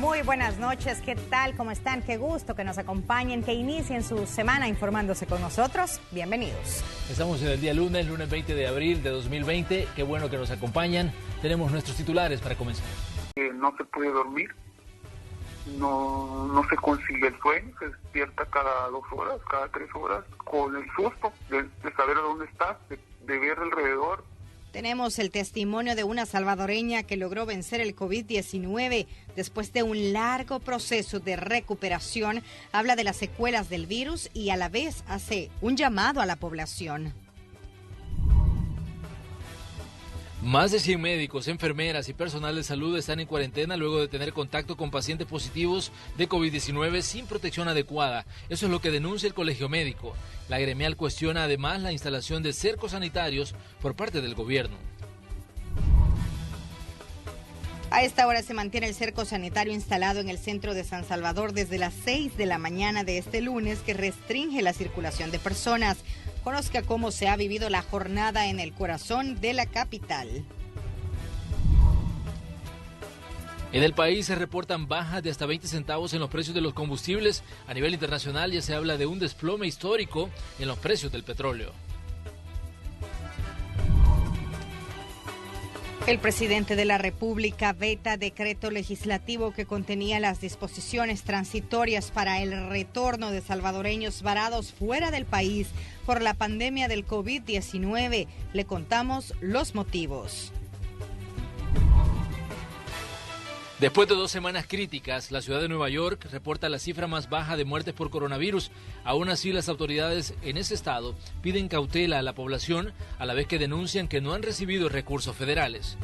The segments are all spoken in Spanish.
Muy buenas noches, ¿qué tal? ¿Cómo están? Qué gusto que nos acompañen, que inicien su semana informándose con nosotros. Bienvenidos. Estamos en el día lunes 20 de abril de 2020. Qué bueno que nos acompañan. Tenemos nuestros titulares para comenzar. No se puede dormir, no se consigue el sueño, se despierta cada 2 horas, cada 3 horas, con el susto de saber dónde está, de ver alrededor. Tenemos el testimonio de una salvadoreña que logró vencer el COVID-19 después de un largo proceso de recuperación. Habla de las secuelas del virus y a la vez hace un llamado a la población. Más de 100 médicos, enfermeras y personal de salud están en cuarentena luego de tener contacto con pacientes positivos de COVID-19 sin protección adecuada. Eso es lo que denuncia el Colegio Médico. La gremial cuestiona además la instalación de cercos sanitarios por parte del gobierno. A esta hora se mantiene el cerco sanitario instalado en el centro de San Salvador desde las 6 de la mañana de este lunes, que restringe la circulación de personas. Conozca cómo se ha vivido la jornada en el corazón de la capital. En el país se reportan bajas de hasta 20 centavos en los precios de los combustibles. A nivel internacional ya se habla de un desplome histórico en los precios del petróleo. El presidente de la República veta decreto legislativo que contenía las disposiciones transitorias para el retorno de salvadoreños varados fuera del país por la pandemia del COVID-19. Le contamos los motivos. Después de 2 semanas críticas, la ciudad de Nueva York reporta la cifra más baja de muertes por coronavirus. Aún así, las autoridades en ese estado piden cautela a la población, a la vez que denuncian que no han recibido recursos federales.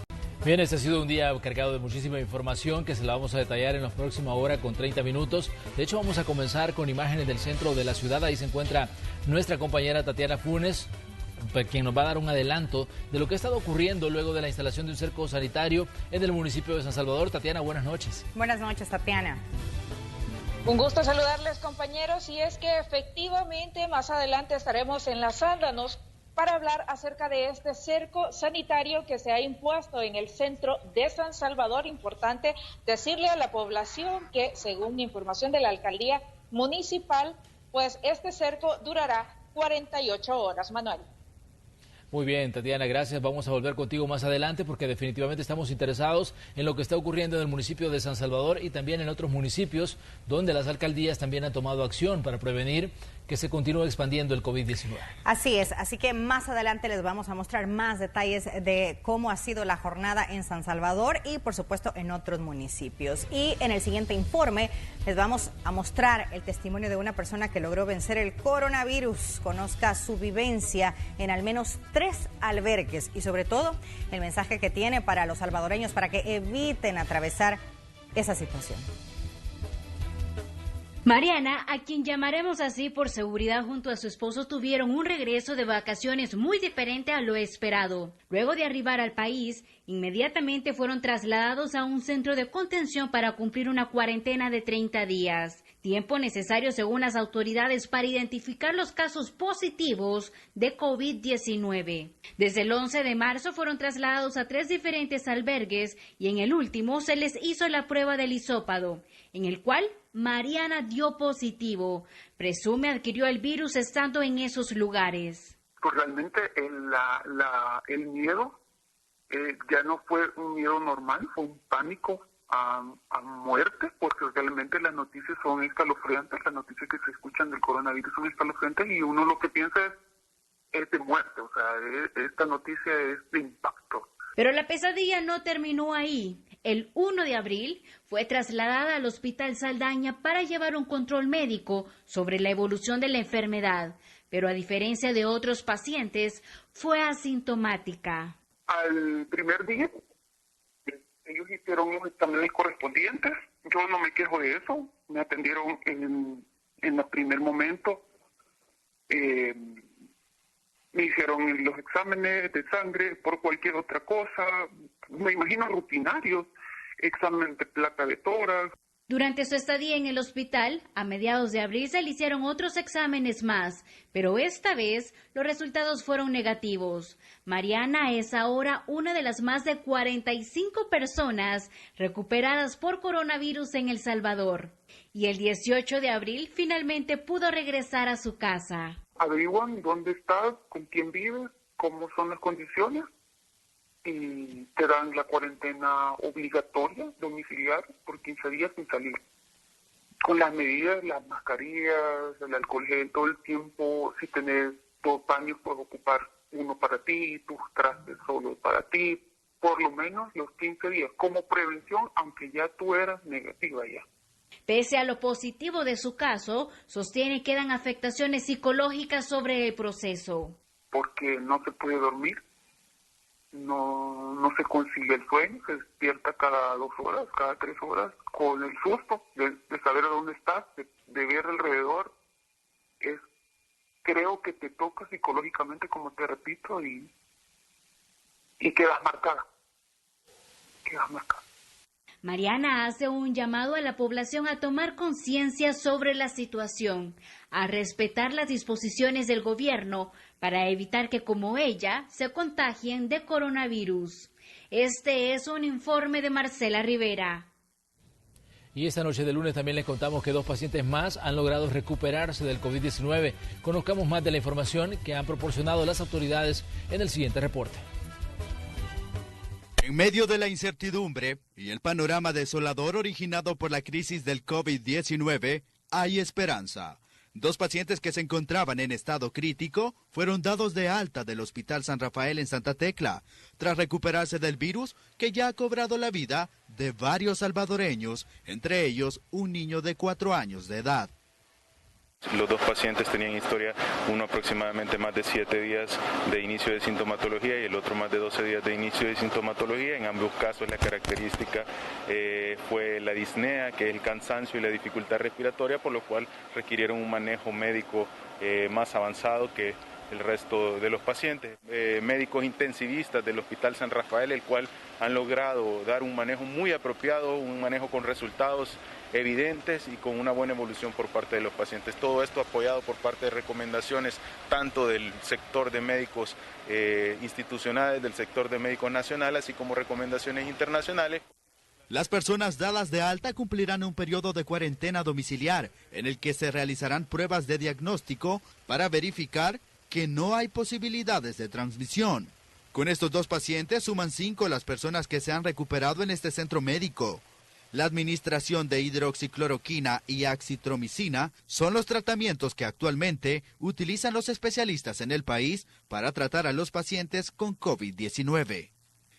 Bien, este ha sido un día cargado de muchísima información que se la vamos a detallar en la próxima hora con 30 minutos. De hecho, vamos a comenzar con imágenes del centro de la ciudad. Ahí se encuentra nuestra compañera Tatiana Funes, quien nos va a dar un adelanto de lo que ha estado ocurriendo luego de la instalación de un cerco sanitario en el municipio de San Salvador. Tatiana, buenas noches. Buenas noches, Tatiana. Un gusto saludarles, compañeros, y es que efectivamente más adelante estaremos enlazándonos para hablar acerca de este cerco sanitario que se ha impuesto en el centro de San Salvador. Importante decirle a la población que, según información de la alcaldía municipal, pues este cerco durará 48 horas, Manuel. Muy bien, Tatiana, gracias. Vamos a volver contigo más adelante porque definitivamente estamos interesados en lo que está ocurriendo en el municipio de San Salvador y también en otros municipios donde las alcaldías también han tomado acción para prevenir que se continúe expandiendo el COVID-19. Así es, así que más adelante les vamos a mostrar más detalles de cómo ha sido la jornada en San Salvador y por supuesto en otros municipios. Y en el siguiente informe les vamos a mostrar el testimonio de una persona que logró vencer el coronavirus. Conozca su vivencia en al menos 3 albergues y sobre todo el mensaje que tiene para los salvadoreños para que eviten atravesar esa situación. Mariana, a quien llamaremos así por seguridad, junto a su esposo tuvieron un regreso de vacaciones muy diferente a lo esperado. Luego de arribar al país, inmediatamente fueron trasladados a un centro de contención para cumplir una cuarentena de 30 días. Tiempo necesario, según las autoridades, para identificar los casos positivos de COVID-19. Desde el 11 de marzo fueron trasladados a 3 diferentes albergues y en el último se les hizo la prueba del hisópado, en el cual Mariana dio positivo. Presume adquirió el virus estando en esos lugares. Pues realmente el miedo ya no fue un miedo normal, fue un pánico a muerte, porque realmente las noticias son escalofriantes, las noticias que se escuchan del coronavirus son escalofriantes y uno lo que piensa es de muerte, o sea, esta noticia es de impacto. Pero la pesadilla no terminó ahí. El 1 de abril fue trasladada al Hospital Saldaña para llevar un control médico sobre la evolución de la enfermedad, pero a diferencia de otros pacientes, fue asintomática. Al primer día, ellos hicieron los exámenes correspondientes, yo no me quejo de eso, me atendieron en el primer momento, me hicieron los exámenes de sangre por cualquier otra cosa, me imagino rutinarios, examen de placa de tórax, Durante su estadía en el hospital, a mediados de abril se le hicieron otros exámenes más, pero esta vez los resultados fueron negativos. Mariana es ahora una de las más de 45 personas recuperadas por coronavirus en El Salvador. Y el 18 de abril finalmente pudo regresar a su casa. Averiguan dónde estás, con quién vives, cómo son las condiciones y te dan la cuarentena obligatoria domiciliar por 15 días sin salir. Con las medidas, las mascarillas, el alcohol gel todo el tiempo. Si tenés 2 baños, puedes ocupar uno para ti, tus trastes solo para ti, por lo menos los 15 días, como prevención, aunque ya tú eras negativa ya. Pese a lo positivo de su caso, sostiene que quedan afectaciones psicológicas sobre el proceso. Porque no se puede dormir, no se consigue el sueño, se despierta cada 2 horas, cada 3 horas, con el susto de saber a dónde estás, de ver alrededor. Creo que te toca psicológicamente, como te repito, y quedas marcada. Mariana hace un llamado a la población a tomar conciencia sobre la situación, a respetar las disposiciones del gobierno para evitar que, como ella, se contagien de coronavirus. Este es un informe de Marcela Rivera. Y esta noche de lunes también les contamos que 2 pacientes más han logrado recuperarse del COVID-19. Conozcamos más de la información que han proporcionado las autoridades en el siguiente reporte. En medio de la incertidumbre y el panorama desolador originado por la crisis del COVID-19, hay esperanza. 2 pacientes que se encontraban en estado crítico fueron dados de alta del Hospital San Rafael en Santa Tecla, tras recuperarse del virus que ya ha cobrado la vida de varios salvadoreños, entre ellos un niño de 4 años de edad. Los 2 pacientes tenían historia, uno aproximadamente más de 7 días de inicio de sintomatología y el otro más de 12 días de inicio de sintomatología. En ambos casos la característica fue la disnea, que es el cansancio y la dificultad respiratoria, por lo cual requirieron un manejo médico más avanzado que el resto de los pacientes. Médicos intensivistas del Hospital San Rafael, el cual han logrado dar un manejo muy apropiado, un manejo con resultados evidentes y con una buena evolución por parte de los pacientes. Todo esto apoyado por parte de recomendaciones tanto del sector de médicos institucionales, del sector de médicos nacionales, así como recomendaciones internacionales. Las personas dadas de alta cumplirán un periodo de cuarentena domiciliar en el que se realizarán pruebas de diagnóstico para verificar que no hay posibilidades de transmisión. Con estos 2 pacientes suman 5 las personas que se han recuperado en este centro médico. La administración de hidroxicloroquina y acitromicina son los tratamientos que actualmente utilizan los especialistas en el país para tratar a los pacientes con COVID-19.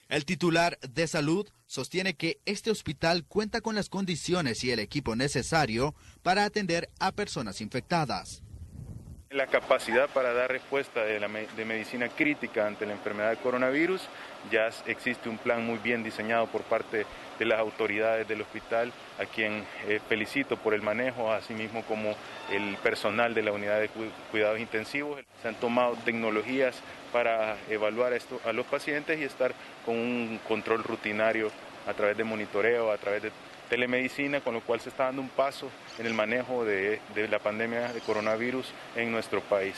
El titular de salud sostiene que este hospital cuenta con las condiciones y el equipo necesario para atender a personas infectadas. La capacidad para dar respuesta de medicina crítica ante la enfermedad del coronavirus, ya existe un plan muy bien diseñado por parte de las autoridades del hospital, a quien felicito por el manejo, así mismo como el personal de la unidad de cuidados intensivos. Se han tomado tecnologías para evaluar esto a los pacientes y estar con un control rutinario a través de monitoreo, a través de telemedicina, con lo cual se está dando un paso en el manejo de la pandemia de coronavirus en nuestro país.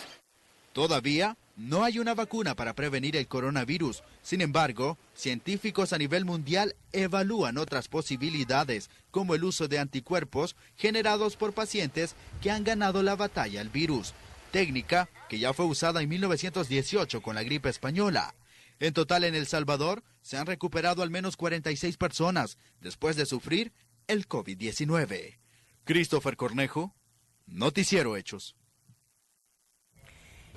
Todavía no hay una vacuna para prevenir el coronavirus. Sin embargo, científicos a nivel mundial evalúan otras posibilidades, como el uso de anticuerpos generados por pacientes que han ganado la batalla al virus, técnica que ya fue usada en 1918 con la gripe española. En total, en El Salvador se han recuperado al menos 46 personas después de sufrir el COVID-19. Christopher Cornejo, Noticiero Hechos.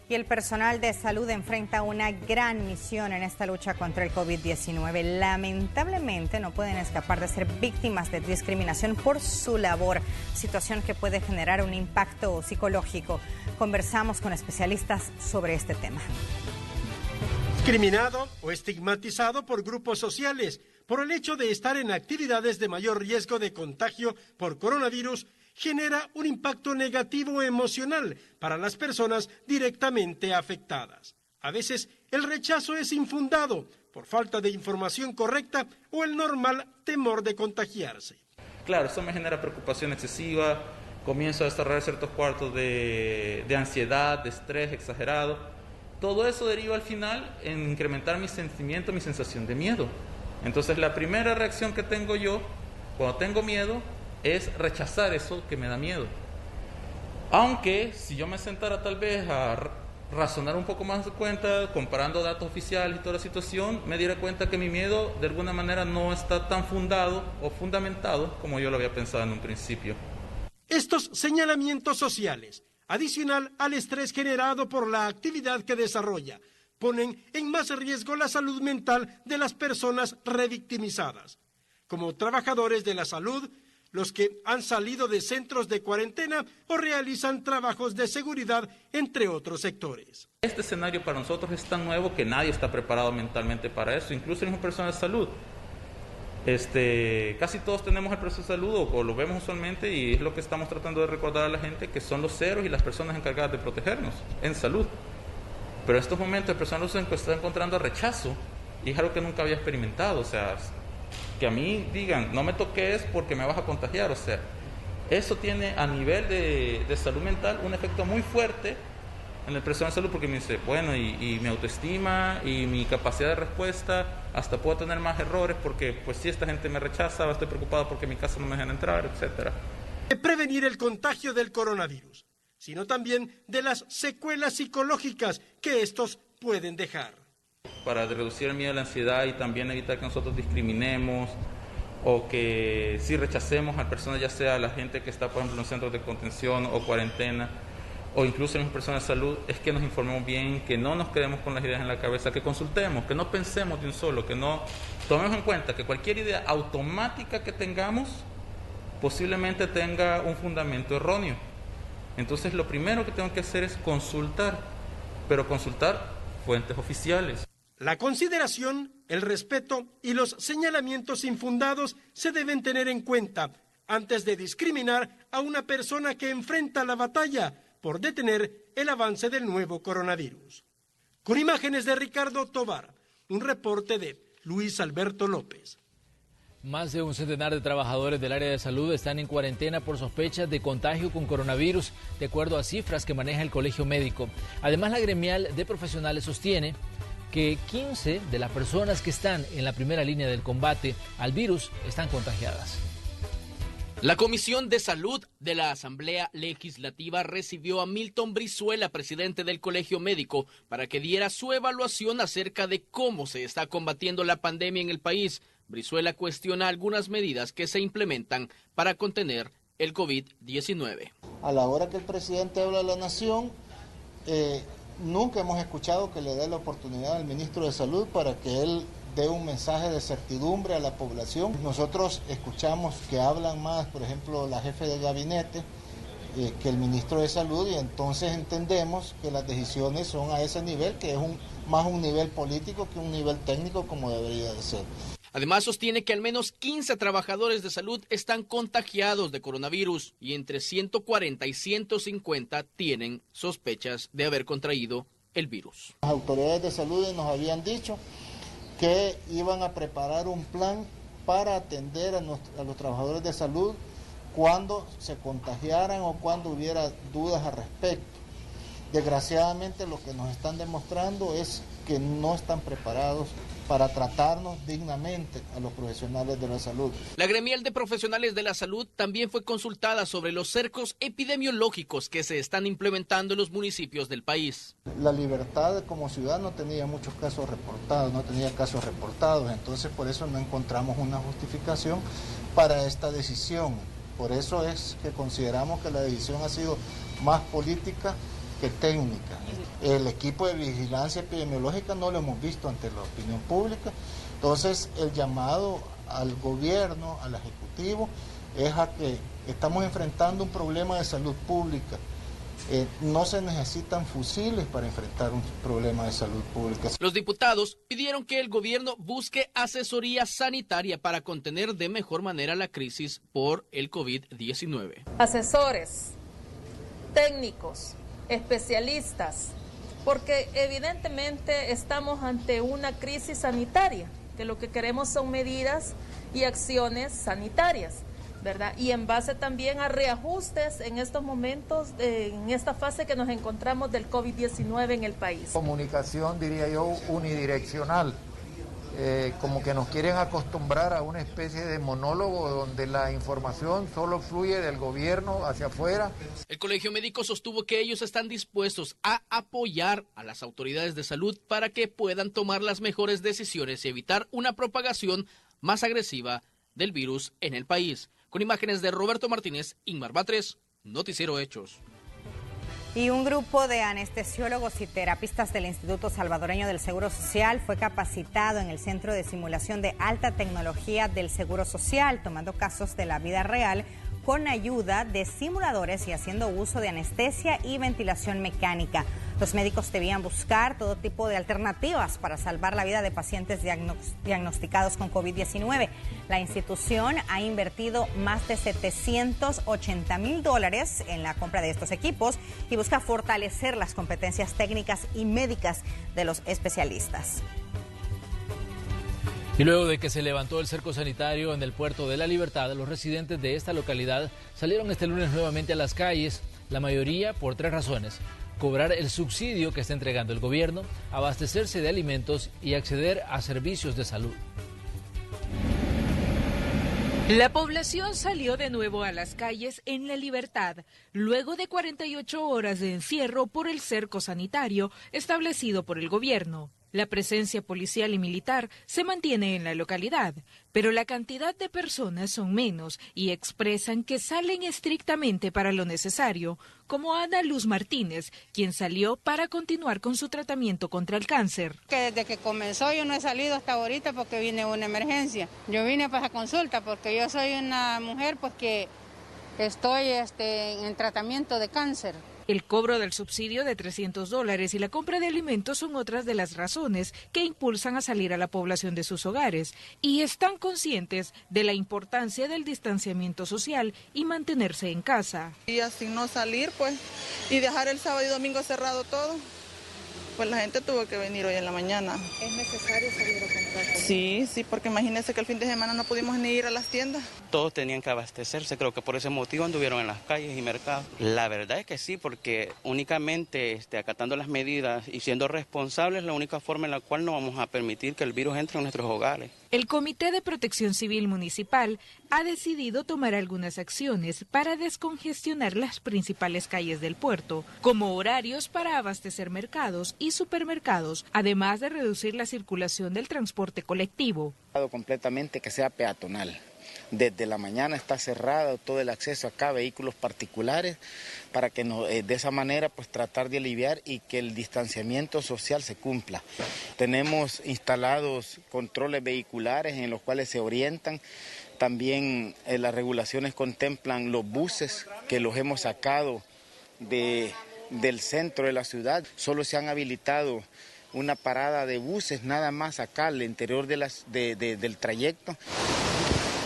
Y el personal de salud enfrenta una gran misión en esta lucha contra el COVID-19. Lamentablemente no pueden escapar de ser víctimas de discriminación por su labor, situación que puede generar un impacto psicológico. Conversamos con especialistas sobre este tema. Discriminado o estigmatizado por grupos sociales por el hecho de estar en actividades de mayor riesgo de contagio por coronavirus, genera un impacto negativo emocional para las personas directamente afectadas. A veces el rechazo es infundado por falta de información correcta o el normal temor de contagiarse. Claro, eso me genera preocupación excesiva, comienzo a desarrollar ciertos cuadros de ansiedad, de estrés exagerado. Todo eso deriva al final en incrementar mi sentimiento, mi sensación de miedo. Entonces la primera reacción que tengo yo cuando tengo miedo es rechazar eso que me da miedo. Aunque si yo me sentara tal vez a razonar un poco más de cuenta, comparando datos oficiales y toda la situación, me diera cuenta que mi miedo de alguna manera no está tan fundado o fundamentado como yo lo había pensado en un principio. Estos señalamientos sociales, adicional al estrés generado por la actividad que desarrolla, ponen en más riesgo la salud mental de las personas revictimizadas. Como trabajadores de la salud, los que han salido de centros de cuarentena o realizan trabajos de seguridad, entre otros sectores. Este escenario para nosotros es tan nuevo que nadie está preparado mentalmente para eso, incluso las personas de salud. Casi todos tenemos el proceso de salud o lo vemos usualmente y es lo que estamos tratando de recordar a la gente, que son los ceros y las personas encargadas de protegernos en salud. Pero en estos momentos las personas se están encontrando rechazo y es algo que nunca había experimentado, o sea, que a mí digan, no me toques porque me vas a contagiar, o sea, eso tiene a nivel de salud mental un efecto muy fuerte en el personal de salud, porque me dice, bueno, y mi autoestima y mi capacidad de respuesta, hasta puedo tener más errores porque pues si esta gente me rechaza, estoy preocupado porque en mi casa no me dejan entrar, etcétera. Prevenir el contagio del coronavirus, sino también de las secuelas psicológicas que estos pueden dejar. Para reducir el miedo a la ansiedad y también evitar que nosotros discriminemos o que si rechacemos a personas, ya sea la gente que está, por ejemplo, en los centros de contención o cuarentena, o incluso en las personas de salud, es que nos informemos bien, que no nos quedemos con las ideas en la cabeza, que consultemos, que no pensemos de un solo, que no tomemos en cuenta que cualquier idea automática que tengamos posiblemente tenga un fundamento erróneo. Entonces lo primero que tengo que hacer es consultar, pero consultar fuentes oficiales. La consideración, el respeto y los señalamientos infundados se deben tener en cuenta antes de discriminar a una persona que enfrenta la batalla por detener el avance del nuevo coronavirus. Con imágenes de Ricardo Tovar, un reporte de Luis Alberto López. Más de un centenar de trabajadores del área de salud están en cuarentena por sospechas de contagio con coronavirus, de acuerdo a cifras que maneja el Colegio Médico. Además, la gremial de profesionales sostiene que 15 de las personas que están en la primera línea del combate al virus están contagiadas. La Comisión de Salud de la Asamblea Legislativa recibió a Milton Brizuela, presidente del Colegio Médico, para que diera su evaluación acerca de cómo se está combatiendo la pandemia en el país. Brizuela cuestiona algunas medidas que se implementan para contener el COVID-19. A la hora que el presidente habla de la nación, nunca hemos escuchado que le dé la oportunidad al ministro de Salud para que él dé un mensaje de certidumbre a la población. Nosotros escuchamos que hablan más, por ejemplo, la jefe del gabinete que el ministro de Salud, y entonces entendemos que las decisiones son a ese nivel, que es más un nivel político que un nivel técnico como debería de ser. Además, sostiene que al menos 15 trabajadores de salud están contagiados de coronavirus y entre 140 y 150 tienen sospechas de haber contraído el virus. Las autoridades de salud nos habían dicho que iban a preparar un plan para atender a los trabajadores de salud cuando se contagiaran o cuando hubiera dudas al respecto. Desgraciadamente lo que nos están demostrando es que no están preparados para tratarnos dignamente a los profesionales de la salud. La gremial de profesionales de la salud también fue consultada sobre los cercos epidemiológicos que se están implementando en los municipios del país. La Libertad como ciudad no tenía muchos casos reportados, entonces por eso no encontramos una justificación para esta decisión. Por eso es que consideramos que la decisión ha sido más política que técnica. El equipo de vigilancia epidemiológica no lo hemos visto ante la opinión pública, entonces el llamado al gobierno, al ejecutivo, es a que estamos enfrentando un problema de salud pública. No se necesitan fusiles para enfrentar un problema de salud pública. Los diputados pidieron que el gobierno busque asesoría sanitaria para contener de mejor manera la crisis por el COVID-19. Asesores, técnicos, especialistas, porque evidentemente estamos ante una crisis sanitaria, que lo que queremos son medidas y acciones sanitarias. ¿verdad? Y en base también a reajustes en estos momentos, en esta fase que nos encontramos del COVID-19 en el país. Comunicación, diría yo, unidireccional. Como que nos quieren acostumbrar a una especie de monólogo donde la información solo fluye del gobierno hacia afuera. El Colegio Médico sostuvo que ellos están dispuestos a apoyar a las autoridades de salud para que puedan tomar las mejores decisiones y evitar una propagación más agresiva del virus en el país. Con imágenes de Roberto Martínez, Inmar Batres, Noticiero Hechos. Y un grupo de anestesiólogos y terapistas del Instituto Salvadoreño del Seguro Social fue capacitado en el Centro de Simulación de Alta Tecnología del Seguro Social, tomando casos de la vida real con ayuda de simuladores y haciendo uso de anestesia y ventilación mecánica. Los médicos debían buscar todo tipo de alternativas para salvar la vida de pacientes diagnosticados con COVID-19. La institución ha invertido más de $780,000 en la compra de estos equipos y busca fortalecer las competencias técnicas y médicas de los especialistas. Y luego de que se levantó el cerco sanitario en el Puerto de la Libertad, los residentes de esta localidad salieron este lunes nuevamente a las calles, la mayoría por 3 razones: cobrar el subsidio que está entregando el gobierno, abastecerse de alimentos y acceder a servicios de salud. La población salió de nuevo a las calles en La Libertad, luego de 48 horas de encierro por el cerco sanitario establecido por el gobierno. La presencia policial y militar se mantiene en la localidad, pero la cantidad de personas son menos y expresan que salen estrictamente para lo necesario, como Ana Luz Martínez, quien salió para continuar con su tratamiento contra el cáncer. Que desde que comenzó yo no he salido hasta ahorita porque vine una emergencia. Yo vine para consulta porque yo soy una mujer pues que estoy en tratamiento de cáncer. El cobro del subsidio de $300 y la compra de alimentos son otras de las razones que impulsan a salir a la población de sus hogares y están conscientes de la importancia del distanciamiento social y mantenerse en casa. Y así no salir, pues, y dejar el sábado y domingo cerrado todo. Pues la gente tuvo que venir hoy en la mañana. ¿Es necesario salir a comprar? Sí, porque imagínense que el fin de semana no pudimos ni ir a las tiendas. Todos tenían que abastecerse, creo que por ese motivo anduvieron en las calles y mercados. La verdad es que sí, porque únicamente acatando las medidas y siendo responsables es la única forma en la cual no vamos a permitir que el virus entre en nuestros hogares. El Comité de Protección Civil Municipal ha decidido tomar algunas acciones para descongestionar las principales calles del puerto, como horarios para abastecer mercados y supermercados, además de reducir la circulación del transporte colectivo. Completamente que sea peatonal. Desde la mañana está cerrado todo el acceso acá a vehículos particulares para que de esa manera pues tratar de aliviar y que el distanciamiento social se cumpla. Tenemos instalados controles vehiculares en los cuales se orientan. También las regulaciones contemplan los buses que los hemos sacado del centro de la ciudad. Solo se han habilitado una parada de buses nada más acá al interior del trayecto.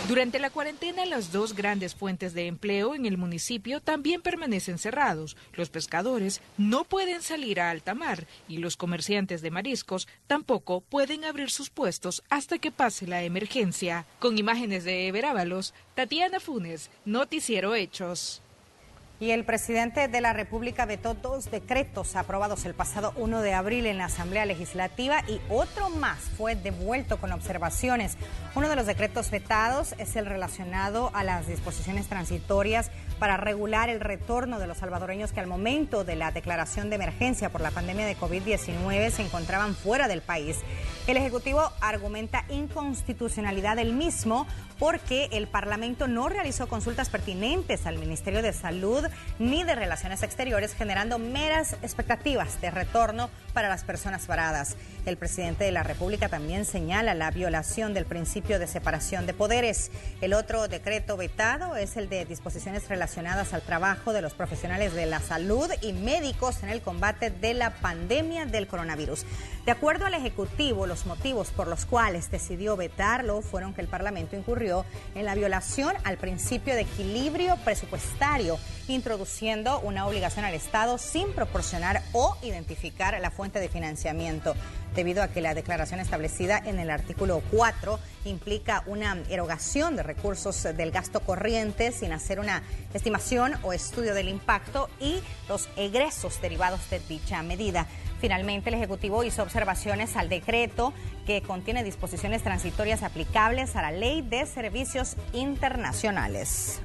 Durante la cuarentena, las 2 grandes fuentes de empleo en el municipio también permanecen cerrados. Los pescadores no pueden salir a alta mar y los comerciantes de mariscos tampoco pueden abrir sus puestos hasta que pase la emergencia. Con imágenes de Ever Ábalos, Tatiana Funes, Noticiero Hechos. Y el presidente de la República vetó 2 decretos aprobados el pasado 1 de abril en la Asamblea Legislativa y otro más fue devuelto con observaciones. Uno de los decretos vetados es el relacionado a las disposiciones transitorias para regular el retorno de los salvadoreños que al momento de la declaración de emergencia por la pandemia de COVID-19 se encontraban fuera del país. El Ejecutivo argumenta inconstitucionalidad del mismo porque el Parlamento no realizó consultas pertinentes al Ministerio de Salud ni de Relaciones Exteriores, generando meras expectativas de retorno para las personas varadas. El presidente de la República también señala la violación del principio de separación de poderes. El otro decreto vetado es el de disposiciones relacionadas al trabajo de los profesionales de la salud y médicos en el combate de la pandemia del coronavirus. De acuerdo al Ejecutivo, los motivos por los cuales decidió vetarlo fueron que el Parlamento incurrió en la violación al principio de equilibrio presupuestario y introduciendo una obligación al Estado sin proporcionar o identificar la fuente de financiamiento, debido a que la declaración establecida en el artículo 4 implica una erogación de recursos del gasto corriente sin hacer una estimación o estudio del impacto y los egresos derivados de dicha medida. Finalmente, el Ejecutivo hizo observaciones al decreto que contiene disposiciones transitorias aplicables a la Ley de Servicios Internacionales.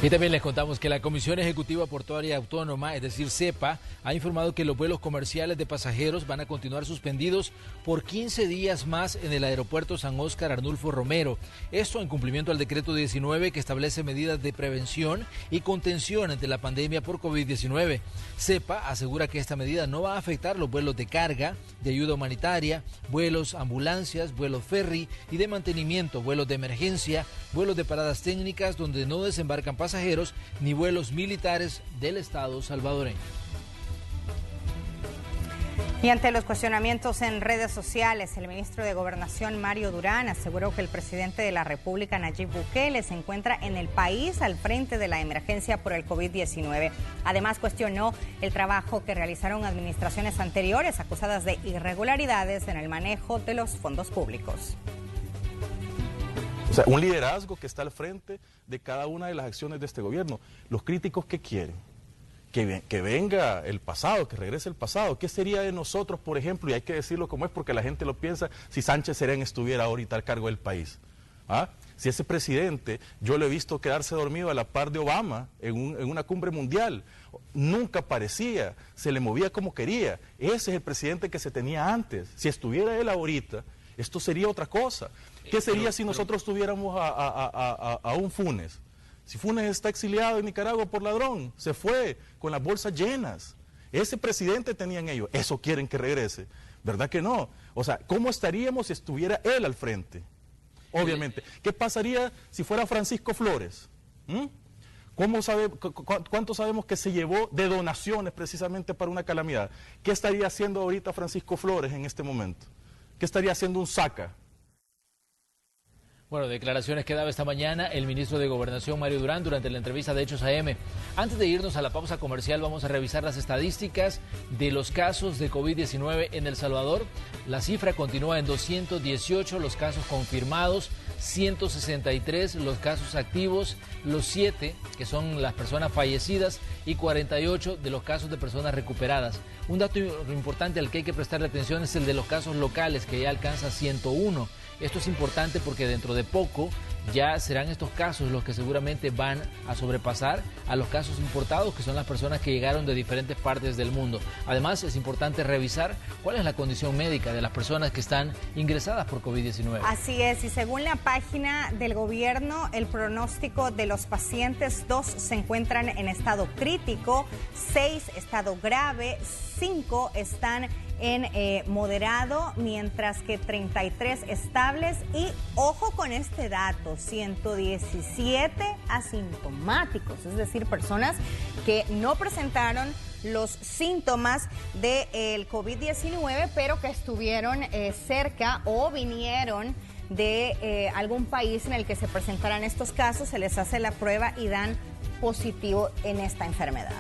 Y también les contamos que la Comisión Ejecutiva Portuaria Autónoma, es decir, CEPA, ha informado que los vuelos comerciales de pasajeros van a continuar suspendidos por 15 días más en el aeropuerto San Óscar Arnulfo Romero. Esto en cumplimiento al decreto 19 que establece medidas de prevención y contención ante la pandemia por COVID-19. CEPA asegura que esta medida no va a afectar los vuelos de carga, de ayuda humanitaria, vuelos ambulancias, vuelos ferry y de mantenimiento, vuelos de emergencia, vuelos de paradas técnicas donde no desembarcan pasajeros ni vuelos militares del Estado salvadoreño. Y ante los cuestionamientos en redes sociales, el ministro de Gobernación, Mario Durán, aseguró que el presidente de la República, Nayib Bukele, se encuentra en el país al frente de la emergencia por el COVID-19. Además, cuestionó el trabajo que realizaron administraciones anteriores acusadas de irregularidades en el manejo de los fondos públicos. O sea, un liderazgo que está al frente de cada una de las acciones de este gobierno. Los críticos, ¿qué quieren? Que venga el pasado, que regrese el pasado. ¿Qué sería de nosotros, por ejemplo? Y hay que decirlo como es porque la gente lo piensa, si Sánchez Serén estuviera ahorita al cargo del país. ¿Ah? Si ese presidente, yo lo he visto quedarse dormido a la par de Obama en una cumbre mundial. Nunca parecía, se le movía como quería. Ese es el presidente que se tenía antes. Si estuviera él ahorita, esto sería otra cosa. ¿Qué sería si nosotros tuviéramos a un Funes? Si Funes está exiliado en Nicaragua por ladrón, se fue con las bolsas llenas. Ese presidente tenían ellos. ¿Eso quieren que regrese? ¿Verdad que no? O sea, ¿cómo estaríamos si estuviera él al frente? Obviamente. ¿Qué pasaría si fuera Francisco Flores? ¿Cuánto sabemos que se llevó de donaciones precisamente para una calamidad? ¿Qué estaría haciendo ahorita Francisco Flores en este momento? ¿Qué estaría haciendo un Saca? Bueno, declaraciones que daba esta mañana el ministro de Gobernación, Mario Durán, durante la entrevista de Hechos AM. Antes de irnos a la pausa comercial, vamos a revisar las estadísticas de los casos de COVID-19 en El Salvador. La cifra continúa en 218 los casos confirmados, 163 los casos activos, los 7 que son las personas fallecidas y 48 de los casos de personas recuperadas. Un dato importante al que hay que prestarle atención es el de los casos locales, que ya alcanza 101. Esto es importante porque dentro de poco ya serán estos casos los que seguramente van a sobrepasar a los casos importados, que son las personas que llegaron de diferentes partes del mundo. Además, es importante revisar cuál es la condición médica de las personas que están ingresadas por COVID-19. Así es, y según la página del gobierno, el pronóstico de los pacientes, 2 se encuentran en estado crítico, 6 estado grave, 5 están en moderado, mientras que 33 estables y, ojo con este dato, 117 asintomáticos, es decir, personas que no presentaron los síntomas del COVID-19, pero que estuvieron cerca o vinieron de algún país en el que se presentaran estos casos, se les hace la prueba y dan positivo en esta enfermedad.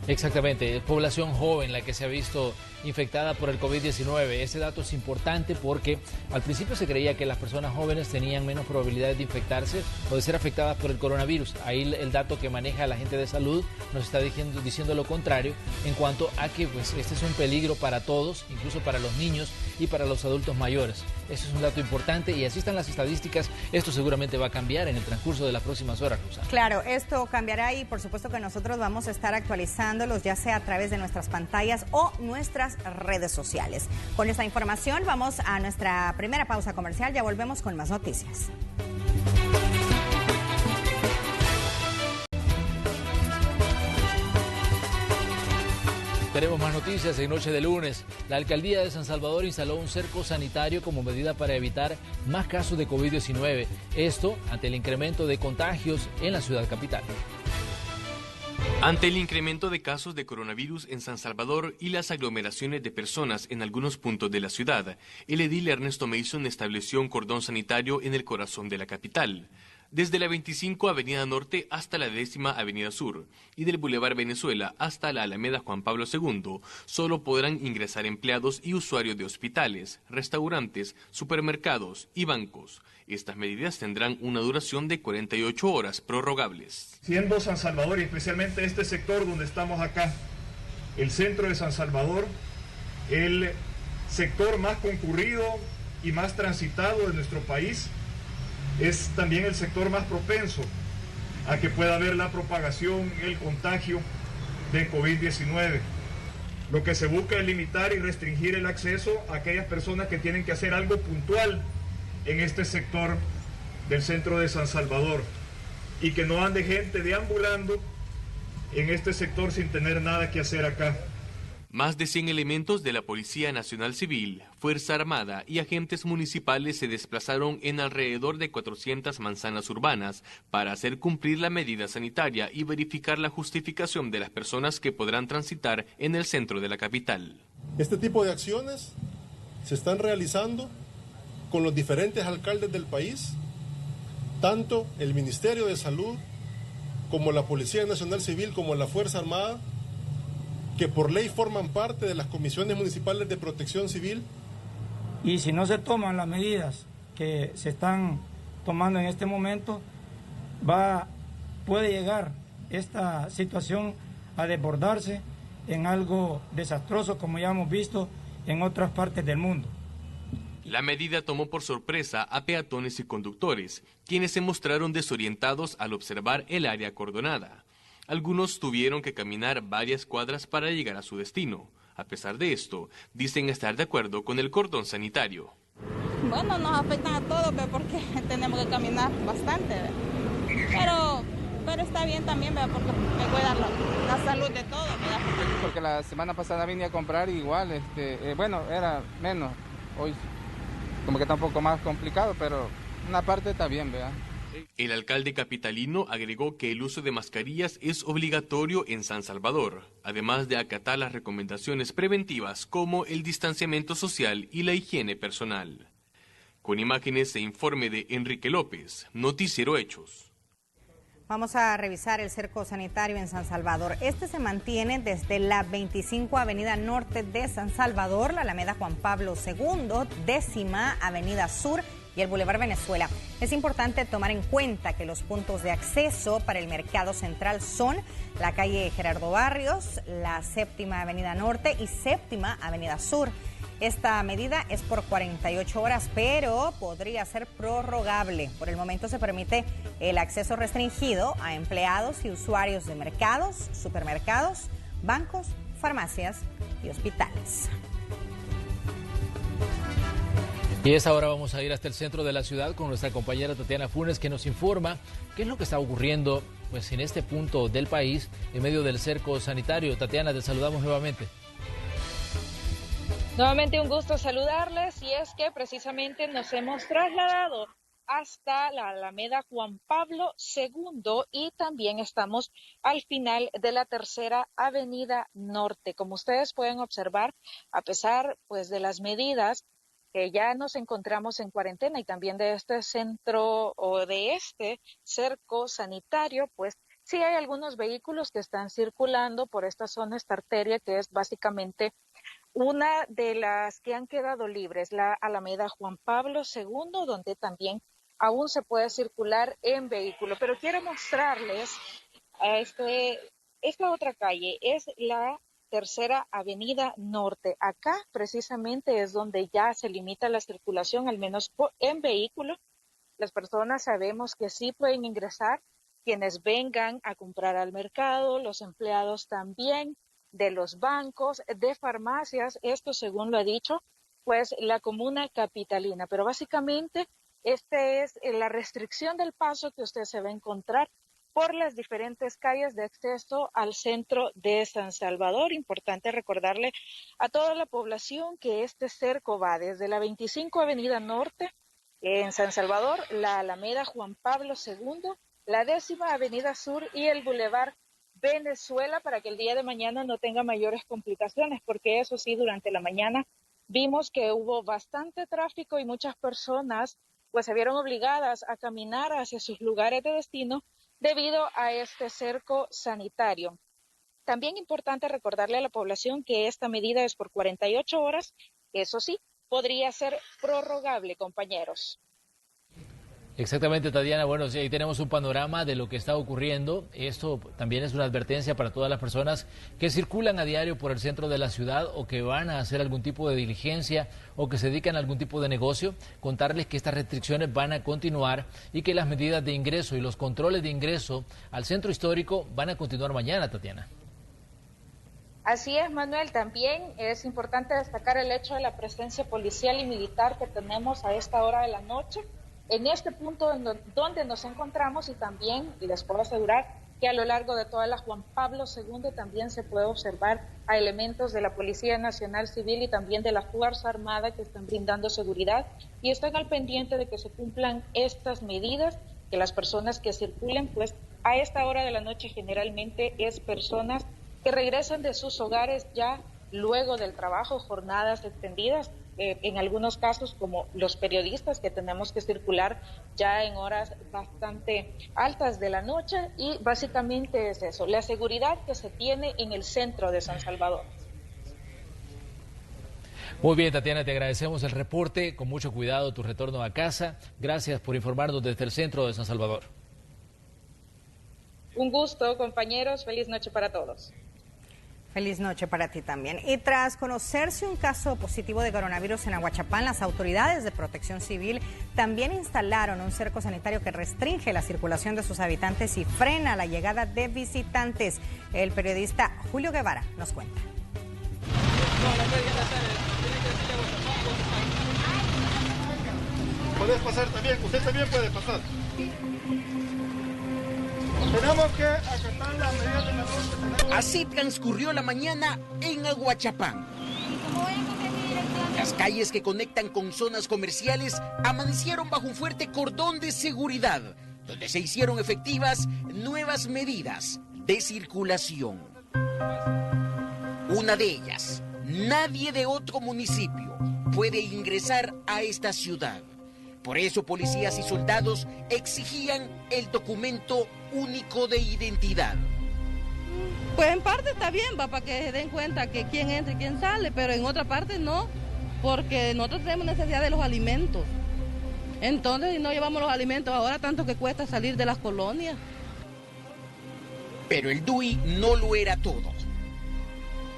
Exactamente, es población joven la que se ha visto infectada por el COVID-19. Ese dato es importante porque al principio se creía que las personas jóvenes tenían menos probabilidades de infectarse o de ser afectadas por el coronavirus. Ahí el dato que maneja la gente de salud nos está diciendo lo contrario en cuanto a que pues, este es un peligro para todos, incluso para los niños y para los adultos mayores. Eso es un dato importante y así están las estadísticas. Esto seguramente va a cambiar en el transcurso de las próximas horas, Rosa. Claro, esto cambiará y por supuesto que nosotros vamos a estar actualizándolos ya sea a través de nuestras pantallas o nuestras redes sociales. Con esta información vamos a nuestra primera pausa comercial, ya volvemos con más noticias. Tenemos más noticias en Noche de Lunes. La alcaldía de San Salvador instaló un cerco sanitario como medida para evitar más casos de COVID-19. Esto ante el incremento de contagios en la ciudad capital. Ante el incremento de casos de coronavirus en San Salvador y las aglomeraciones de personas en algunos puntos de la ciudad, el edil Ernesto Mason estableció un cordón sanitario en el corazón de la capital. desde la 25 Avenida Norte hasta la 10ª Avenida Sur y del Boulevard Venezuela hasta la Alameda Juan Pablo II, solo podrán ingresar empleados y usuarios de hospitales, restaurantes, supermercados y bancos. Estas medidas tendrán una duración de 48 horas prorrogables. Siendo San Salvador y especialmente este sector donde estamos acá, el centro de San Salvador, el sector más concurrido y más transitado de nuestro país, es también el sector más propenso a que pueda haber la propagación, el contagio de COVID-19. Lo que se busca es limitar y restringir el acceso a aquellas personas que tienen que hacer algo puntual en este sector del centro de San Salvador y que no ande gente deambulando en este sector sin tener nada que hacer acá. Más de 100 elementos de la Policía Nacional Civil, Fuerza Armada y agentes municipales se desplazaron en alrededor de 400 manzanas urbanas para hacer cumplir la medida sanitaria y verificar la justificación de las personas que podrán transitar en el centro de la capital. Este tipo de acciones se están realizando con los diferentes alcaldes del país, tanto el Ministerio de Salud como la Policía Nacional Civil como la Fuerza Armada, que por ley forman parte de las comisiones municipales de protección civil. Y si no se toman las medidas que se están tomando en este momento, puede llegar esta situación a desbordarse en algo desastroso, como ya hemos visto en otras partes del mundo. La medida tomó por sorpresa a peatones y conductores, quienes se mostraron desorientados al observar el área acordonada. Algunos tuvieron que caminar varias cuadras para llegar a su destino. A pesar de esto, dicen estar de acuerdo con el cordón sanitario. Bueno, nos afectan a todos, porque tenemos que caminar bastante, pero está bien también, porque me cuida la salud de todos. Porque la semana pasada vine a comprar igual, bueno, era menos. Hoy como que está un poco más complicado, pero una parte está bien, ¿verdad? El alcalde capitalino agregó que el uso de mascarillas es obligatorio en San Salvador, además de acatar las recomendaciones preventivas como el distanciamiento social y la higiene personal. Con imágenes e informe de Enrique López, Noticiero Hechos. Vamos a revisar el cerco sanitario en San Salvador. Este se mantiene desde la 25 Avenida Norte de San Salvador, la Alameda Juan Pablo II, 10ª Avenida Sur y el Boulevard Venezuela. Es importante tomar en cuenta que los puntos de acceso para el mercado central son la calle Gerardo Barrios, la 7ª Avenida Norte y 7ª Avenida Sur. Esta medida es por 48 horas, pero podría ser prorrogable. Por el momento se permite el acceso restringido a empleados y usuarios de mercados, supermercados, bancos, farmacias y hospitales. Y a esta hora vamos a ir hasta el centro de la ciudad con nuestra compañera Tatiana Funes, que nos informa qué es lo que está ocurriendo en este punto del país en medio del cerco sanitario. Tatiana, te saludamos nuevamente. Nuevamente un gusto saludarles, y es que precisamente nos hemos trasladado hasta la Alameda Juan Pablo II y también estamos al final de la 3ª Avenida Norte. Como ustedes pueden observar, a pesar de las medidas que ya nos encontramos en cuarentena y también de este centro o de este cerco sanitario, sí hay algunos vehículos que están circulando por esta zona, esta arteria que es básicamente una de las que han quedado libres, la Alameda Juan Pablo II, donde también aún se puede circular en vehículo. Pero quiero mostrarles esta otra calle, es la 3ª Avenida Norte. Acá precisamente es donde ya se limita la circulación, al menos en vehículo. Las personas sabemos que sí pueden ingresar, quienes vengan a comprar al mercado, los empleados también, de los bancos, de farmacias, esto según lo ha dicho la comuna capitalina. Pero básicamente esta es la restricción del paso que usted se va a encontrar por las diferentes calles de acceso al centro de San Salvador. Importante recordarle a toda la población que este cerco va desde la 25 Avenida Norte en San Salvador, la Alameda Juan Pablo II, la 10ª Avenida Sur y el Boulevard Venezuela, para que el día de mañana no tenga mayores complicaciones, porque eso sí, durante la mañana vimos que hubo bastante tráfico y muchas personas pues se vieron obligadas a caminar hacia sus lugares de destino debido a este cerco sanitario. También importante recordarle a la población que esta medida es por 48 horas, eso sí, podría ser prorrogable, compañeros. Exactamente, Tatiana. Bueno, sí, ahí tenemos un panorama de lo que está ocurriendo. Esto también es una advertencia para todas las personas que circulan a diario por el centro de la ciudad o que van a hacer algún tipo de diligencia o que se dedican a algún tipo de negocio. Contarles que estas restricciones van a continuar y que las medidas de ingreso y los controles de ingreso al centro histórico van a continuar mañana, Tatiana. Así es, Manuel. También es importante destacar el hecho de la presencia policial y militar que tenemos a esta hora de la noche en este punto donde nos encontramos, y también les puedo asegurar que a lo largo de toda la Juan Pablo II también se puede observar a elementos de la Policía Nacional Civil y también de la Fuerza Armada que están brindando seguridad y están al pendiente de que se cumplan estas medidas, que las personas que circulen, pues a esta hora de la noche generalmente es personas que regresan de sus hogares ya luego del trabajo, jornadas extendidas, en algunos casos como los periodistas que tenemos que circular ya en horas bastante altas de la noche, y básicamente es eso, la seguridad que se tiene en el centro de San Salvador. Muy bien, Tatiana, te agradecemos el reporte, con mucho cuidado tu retorno a casa. Gracias por informarnos desde el centro de San Salvador. Un gusto, compañeros, feliz noche para todos. Feliz noche para ti también. Y tras conocerse un caso positivo de coronavirus en Aguachapán, las autoridades de Protección Civil también instalaron un cerco sanitario que restringe la circulación de sus habitantes y frena la llegada de visitantes. El periodista Julio Guevara nos cuenta. Puedes pasar también, usted también puede pasar. Tenemos que acatar las medidas de control. Así transcurrió la mañana en Aguachapán. Las calles que conectan con zonas comerciales amanecieron bajo un fuerte cordón de seguridad, donde se hicieron efectivas nuevas medidas de circulación. Una de ellas, nadie de otro municipio puede ingresar a esta ciudad. Por eso policías y soldados exigían el documento único de identidad. Pues en parte está bien, para que se den cuenta que quién entra y quién sale, pero en otra parte no, porque nosotros tenemos necesidad de los alimentos. Entonces, si no llevamos los alimentos ahora, tanto que cuesta salir de las colonias. Pero el DUI no lo era todo.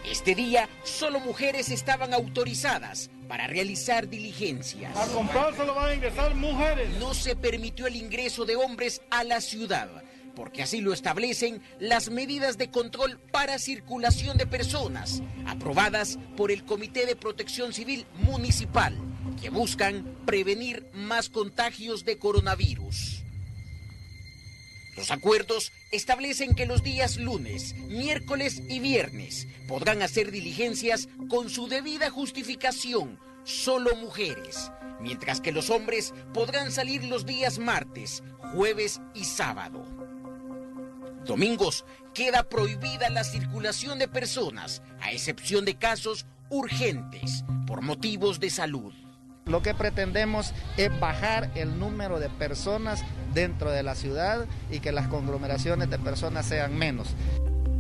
Este día, solo mujeres estaban autorizadas para realizar diligencias. A comprar solo van a ingresar mujeres. No se permitió el ingreso de hombres a la ciudad, porque así lo establecen las medidas de control para circulación de personas, aprobadas por el Comité de Protección Civil Municipal, que buscan prevenir más contagios de coronavirus. Los acuerdos establecen que los días lunes, miércoles y viernes podrán hacer diligencias con su debida justificación, solo mujeres, mientras que los hombres podrán salir los días martes, jueves y sábado. Domingos queda prohibida la circulación de personas, a excepción de casos urgentes por motivos de salud. Lo que pretendemos es bajar el número de personas dentro de la ciudad y que las conglomeraciones de personas sean menos.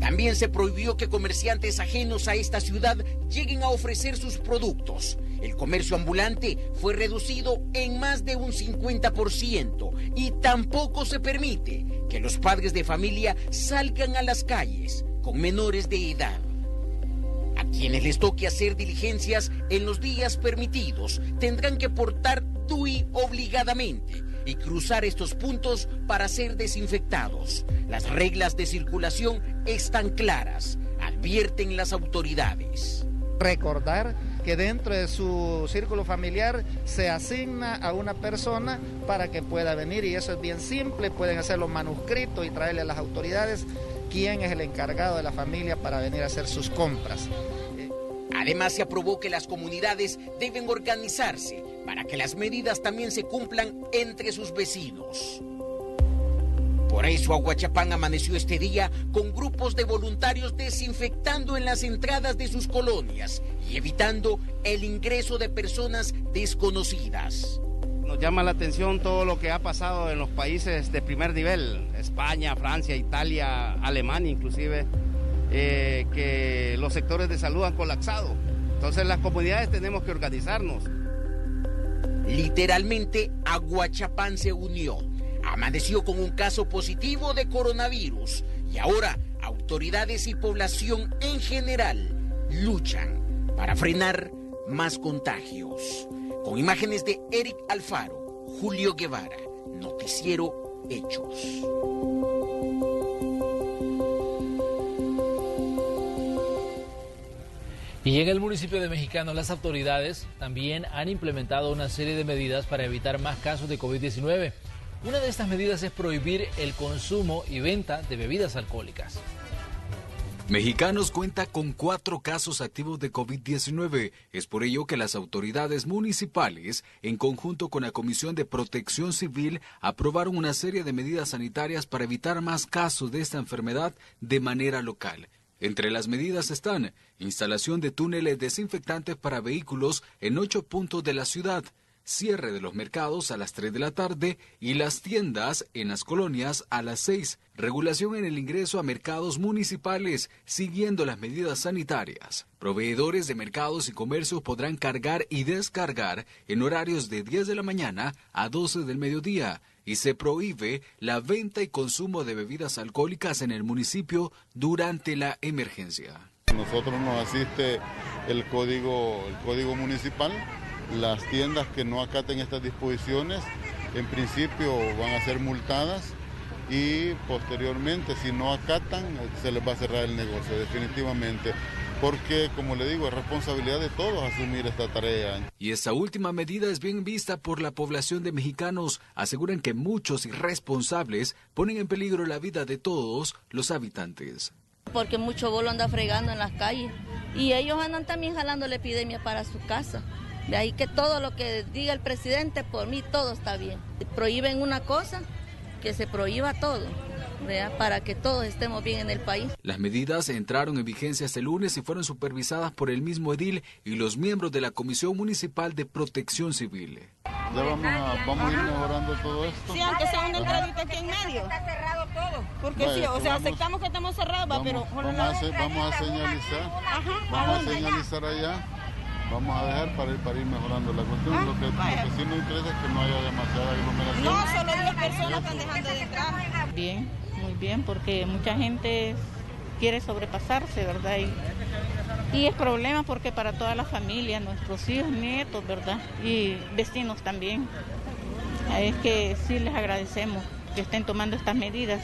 También se prohibió que comerciantes ajenos a esta ciudad lleguen a ofrecer sus productos. El comercio ambulante fue reducido en más de un 50% y tampoco se permite que los padres de familia salgan a las calles con menores de edad. A quienes les toque hacer diligencias en los días permitidos tendrán que portar DUI obligadamente y cruzar estos puntos para ser desinfectados. Las reglas de circulación están claras, advierten las autoridades. Recordar que dentro de su círculo familiar se asigna a una persona para que pueda venir, y eso es bien simple, pueden hacerlo manuscrito y traerle a las autoridades quién es el encargado de la familia para venir a hacer sus compras. Además, se aprobó que las comunidades deben organizarse para que las medidas también se cumplan entre sus vecinos. Por eso Aguachapán amaneció este día con grupos de voluntarios desinfectando en las entradas de sus colonias y evitando el ingreso de personas desconocidas. Nos llama la atención todo lo que ha pasado en los países de primer nivel, España, Francia, Italia, Alemania inclusive, que los sectores de salud han colapsado. Entonces las comunidades tenemos que organizarnos. Literalmente, Aguachapán se unió. Amaneció con un caso positivo de coronavirus y ahora autoridades y población en general luchan para frenar más contagios. Con imágenes de Eric Alfaro, Julio Guevara, Noticiero Hechos. Y en el municipio de Mexicano, las autoridades también han implementado una serie de medidas para evitar más casos de COVID-19. Una de estas medidas es prohibir el consumo y venta de bebidas alcohólicas. Mexicanos cuenta con 4 casos activos de COVID-19. Es por ello que las autoridades municipales, en conjunto con la Comisión de Protección Civil, aprobaron una serie de medidas sanitarias para evitar más casos de esta enfermedad de manera local. Entre las medidas están instalación de túneles desinfectantes para vehículos en 8 puntos de la ciudad, cierre de los mercados a las 3 de la tarde y las tiendas en las colonias a las 6, regulación en el ingreso a mercados municipales siguiendo las medidas sanitarias. Proveedores de mercados y comercios podrán cargar y descargar en horarios de 10 de la mañana a 12 del mediodía. Y se prohíbe la venta y consumo de bebidas alcohólicas en el municipio durante la emergencia. Nosotros nos asiste el código municipal. Las tiendas que no acaten estas disposiciones, en principio van a ser multadas y posteriormente, si no acatan, se les va a cerrar el negocio, definitivamente. Porque, como le digo, es responsabilidad de todos asumir esta tarea. Y esta última medida es bien vista por la población de mexicanos. Aseguran que muchos irresponsables ponen en peligro la vida de todos los habitantes. Porque mucho bolo anda fregando en las calles y ellos andan también jalando la epidemia para su casa. De ahí que todo lo que diga el presidente, por mí todo está bien. Si prohíben una cosa, que se prohíba todo, ¿verdad? Para que todos estemos bien en el país. Las medidas entraron en vigencia este lunes y fueron supervisadas por el mismo edil y los miembros de la Comisión Municipal de Protección Civil. Ya vamos a ir mejorando todo esto. Sí, aunque sea una entradita aquí en medio. Está cerrado todo. Porque vaya, sí, o sea, aceptamos que estamos cerrados, pero... Vamos a señalizar. Ajá, vamos a señalizar allá. Vamos a dejar para ir mejorando la cuestión. Lo que sí nos interesa es que no haya demasiada aglomeración. No, solo 10 personas están dejando de entrar. Bien, muy bien, porque mucha gente quiere sobrepasarse, ¿verdad? Y es problema porque para toda la familia, nuestros hijos, nietos, ¿verdad? Y vecinos también. Es que sí les agradecemos que estén tomando estas medidas.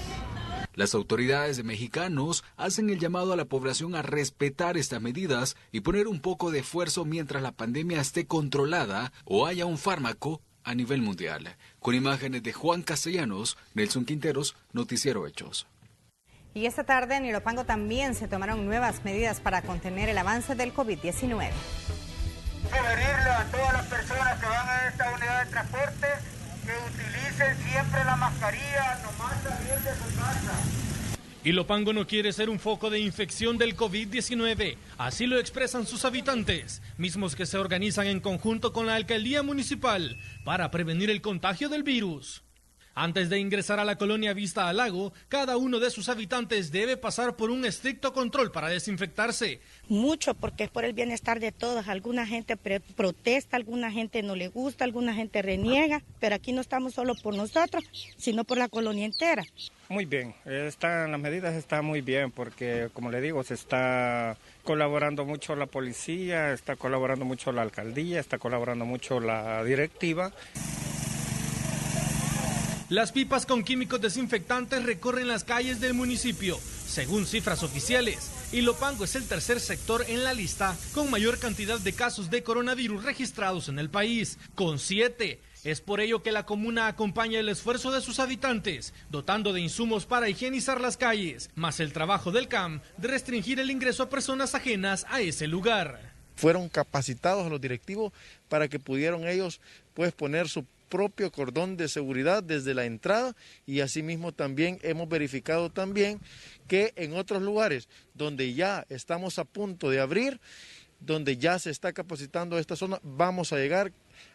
Las autoridades de Mexicanos hacen el llamado a la población a respetar estas medidas y poner un poco de esfuerzo mientras la pandemia esté controlada o haya un fármaco a nivel mundial. Con imágenes de Juan Castellanos, Nelson Quinteros, Noticiero Hechos. Y esta tarde en Ilopango también se tomaron nuevas medidas para contener el avance del COVID-19. Sugerirle a todas las personas que van a esta unidad de transporte que utilicen siempre la mascarilla, nomás salir de su casa. Ilopango no quiere ser un foco de infección del COVID-19, así lo expresan sus habitantes, mismos que se organizan en conjunto con la alcaldía municipal para prevenir el contagio del virus. Antes de ingresar a la colonia Vista al Lago, cada uno de sus habitantes debe pasar por un estricto control para desinfectarse. Mucho, porque es por el bienestar de todos. Alguna gente protesta, alguna gente no le gusta, alguna gente reniega, pero aquí no estamos solo por nosotros, sino por la colonia entera. Muy bien, las medidas están muy bien porque, como le digo, se está colaborando mucho la policía, está colaborando mucho la alcaldía, está colaborando mucho la directiva. Las pipas con químicos desinfectantes recorren las calles del municipio. Según cifras oficiales, Ilopango es el tercer sector en la lista con mayor cantidad de casos de coronavirus registrados en el país, con 7. Es por ello que la comuna acompaña el esfuerzo de sus habitantes, dotando de insumos para higienizar las calles, más el trabajo del CAM de restringir el ingreso a personas ajenas a ese lugar. Fueron capacitados a los directivos para que pudieran ellos poner su propio cordón de seguridad desde la entrada, y asimismo también hemos verificado también que en otros lugares donde ya estamos a punto de abrir, donde ya se está capacitando esta zona, vamos a llegar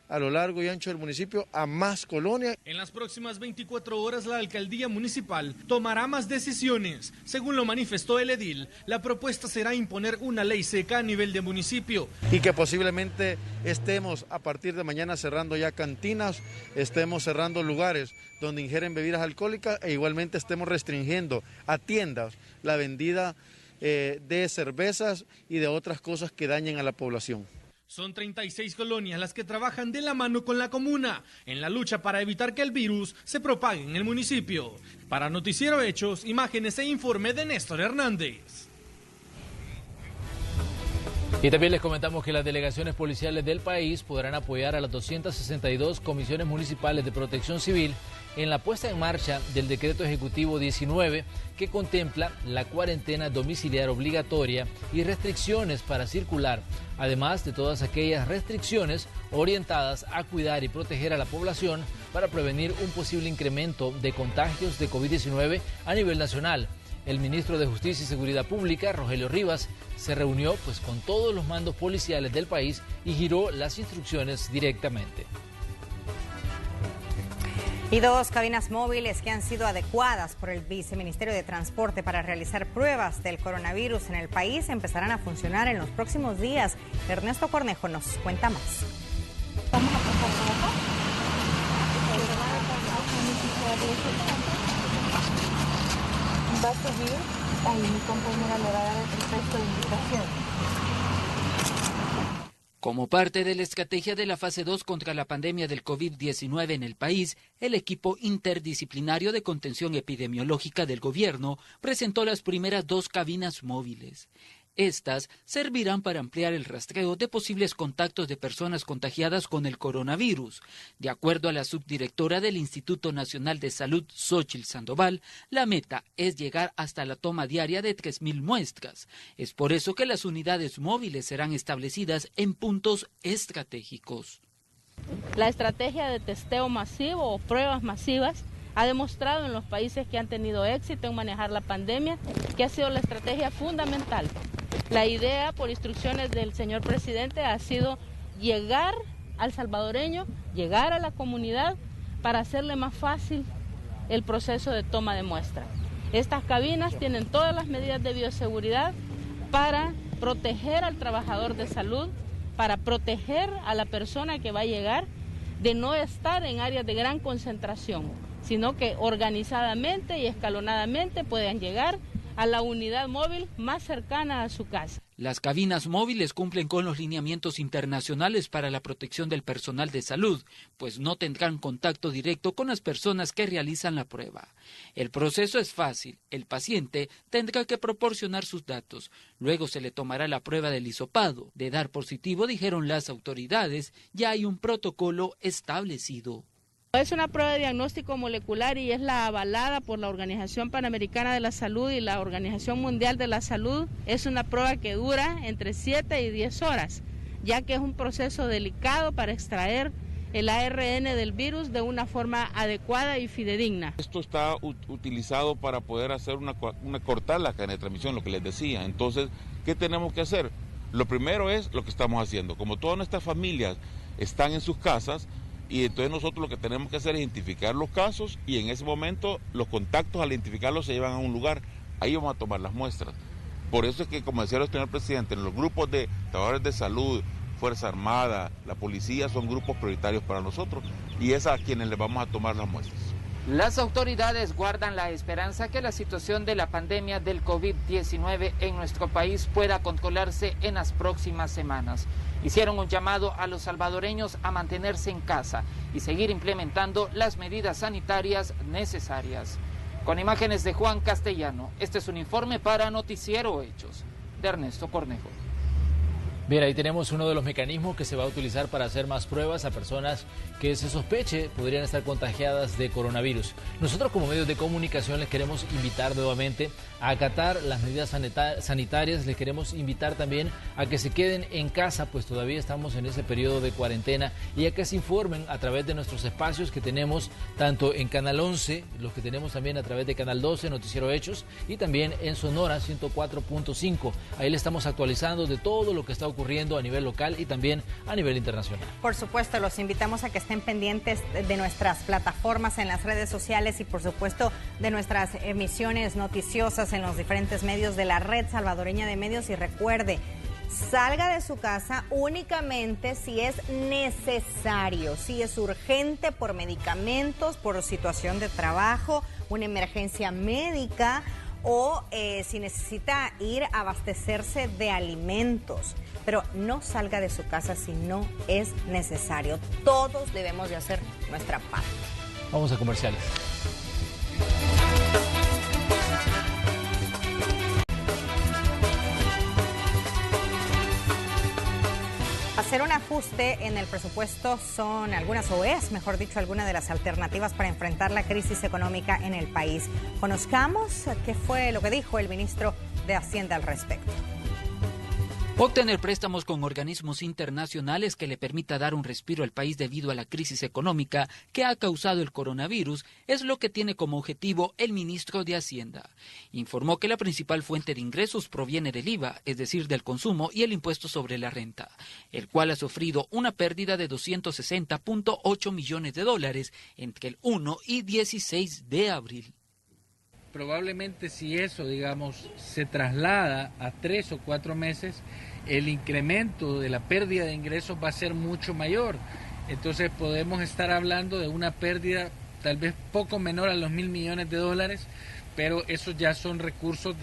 a lo largo y ancho del municipio a más colonias. En las próximas 24 horas la alcaldía municipal tomará más decisiones. Según lo manifestó el edil, la propuesta será imponer una ley seca a nivel de municipio. Y que posiblemente estemos a partir de mañana cerrando ya cantinas, estemos cerrando lugares donde ingieren bebidas alcohólicas e igualmente estemos restringiendo a tiendas la vendida de cervezas y de otras cosas que dañen a la población. Son 36 colonias las que trabajan de la mano con la comuna en la lucha para evitar que el virus se propague en el municipio. Para Noticiero Hechos, imágenes e informe de Néstor Hernández. Y también les comentamos que las delegaciones policiales del país podrán apoyar a las 262 comisiones municipales de protección civil en la puesta en marcha del decreto ejecutivo 19 que contempla la cuarentena domiciliar obligatoria y restricciones para circular, además de todas aquellas restricciones orientadas a cuidar y proteger a la población para prevenir un posible incremento de contagios de COVID-19 a nivel nacional. El ministro de Justicia y Seguridad Pública, Rogelio Rivas, se reunió con todos los mandos policiales del país y giró las instrucciones directamente. Y 2 cabinas móviles que han sido adecuadas por el Viceministerio de Transporte para realizar pruebas del coronavirus en el país empezarán a funcionar en los próximos días. Ernesto Cornejo nos cuenta más. Va a seguir, ahí mi compañera le va a dar el resto de indicación. Como parte de la estrategia de la fase 2 contra la pandemia del COVID-19 en el país, el equipo interdisciplinario de contención epidemiológica del gobierno presentó las primeras 2 cabinas móviles. Estas servirán para ampliar el rastreo de posibles contactos de personas contagiadas con el coronavirus. De acuerdo a la subdirectora del Instituto Nacional de Salud, Xóchitl Sandoval, la meta es llegar hasta la toma diaria de 3.000 muestras. Es por eso que las unidades móviles serán establecidas en puntos estratégicos. La estrategia de testeo masivo o pruebas masivas ha demostrado en los países que han tenido éxito en manejar la pandemia que ha sido la estrategia fundamental. La idea, por instrucciones del señor presidente, ha sido llegar al salvadoreño, llegar a la comunidad para hacerle más fácil el proceso de toma de muestra. Estas cabinas tienen todas las medidas de bioseguridad para proteger al trabajador de salud, para proteger a la persona que va a llegar de no estar en áreas de gran concentración, sino que organizadamente y escalonadamente puedan llegar a la unidad móvil más cercana a su casa. Las cabinas móviles cumplen con los lineamientos internacionales para la protección del personal de salud, pues no tendrán contacto directo con las personas que realizan la prueba. El proceso es fácil. El paciente tendrá que proporcionar sus datos. Luego se le tomará la prueba del hisopado. De dar positivo, dijeron las autoridades, ya hay un protocolo establecido. Es una prueba de diagnóstico molecular y es la avalada por la Organización Panamericana de la Salud y la Organización Mundial de la Salud. Es una prueba que dura entre 7 y 10 horas, ya que es un proceso delicado para extraer el ARN del virus de una forma adecuada y fidedigna. Esto está utilizado para poder hacer cortar la cadena de transmisión, lo que les decía. Entonces, ¿qué tenemos que hacer? Lo primero es lo que estamos haciendo. Como todas nuestras familias están en sus casas, y entonces nosotros lo que tenemos que hacer es identificar los casos y en ese momento los contactos al identificarlos se llevan a un lugar, ahí vamos a tomar las muestras. Por eso es que, como decía el señor presidente, en los grupos de trabajadores de salud, Fuerza Armada, la policía son grupos prioritarios para nosotros y es a quienes les vamos a tomar las muestras. Las autoridades guardan la esperanza que la situación de la pandemia del COVID-19 en nuestro país pueda controlarse en las próximas semanas. Hicieron un llamado a los salvadoreños a mantenerse en casa y seguir implementando las medidas sanitarias necesarias. Con imágenes de Juan Castellano, este es un informe para Noticiero Hechos, de Ernesto Cornejo. Bien, ahí tenemos uno de los mecanismos que se va a utilizar para hacer más pruebas a personas que se sospeche podrían estar contagiadas de coronavirus. Nosotros como medios de comunicación les queremos invitar nuevamente a acatar las medidas sanitarias, les queremos invitar también a que se queden en casa, pues todavía estamos en ese periodo de cuarentena, y a que se informen a través de nuestros espacios que tenemos tanto en Canal 11, los que tenemos también a través de Canal 12, Noticiero Hechos, y también en Sonora 104.5. Ahí le estamos actualizando de todo lo que está ocurriendo ocurriendo a nivel local y también a nivel internacional. Por supuesto, los invitamos a que estén pendientes de nuestras plataformas en las redes sociales y por supuesto de nuestras emisiones noticiosas en los diferentes medios de la Red Salvadoreña de Medios. Y recuerde, salga de su casa únicamente si es necesario, si es urgente por medicamentos, por situación de trabajo, una emergencia médica o si necesita ir a abastecerse de alimentos. Pero no salga de su casa si no es necesario. Todos debemos de hacer nuestra parte. Vamos a comerciales. Hacer un ajuste en el presupuesto son algunas, o es, mejor dicho, alguna de las alternativas para enfrentar la crisis económica en el país. Conozcamos qué fue lo que dijo el ministro de Hacienda al respecto. Obtener préstamos con organismos internacionales que le permita dar un respiro al país debido a la crisis económica que ha causado el coronavirus es lo que tiene como objetivo el ministro de Hacienda. Informó que la principal fuente de ingresos proviene del IVA, es decir, del consumo y el impuesto sobre la renta, el cual ha sufrido una pérdida de $260.8 millones entre el 1 y 16 de abril. Probablemente si eso, digamos, se traslada a 3 o 4 meses, el incremento de la pérdida de ingresos va a ser mucho mayor. Entonces podemos estar hablando de una pérdida tal vez poco menor a los $1.000 millones, pero esos ya son recursos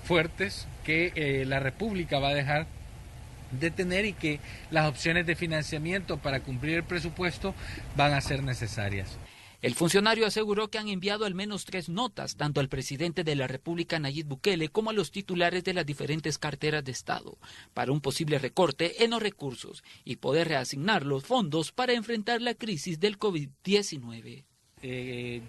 fuertes que la República va a dejar de tener y que las opciones de financiamiento para cumplir el presupuesto van a ser necesarias. El funcionario aseguró que han enviado al menos 3 notas, tanto al presidente de la República, Nayib Bukele, como a los titulares de las diferentes carteras de Estado, para un posible recorte en los recursos y poder reasignar los fondos para enfrentar la crisis del COVID-19.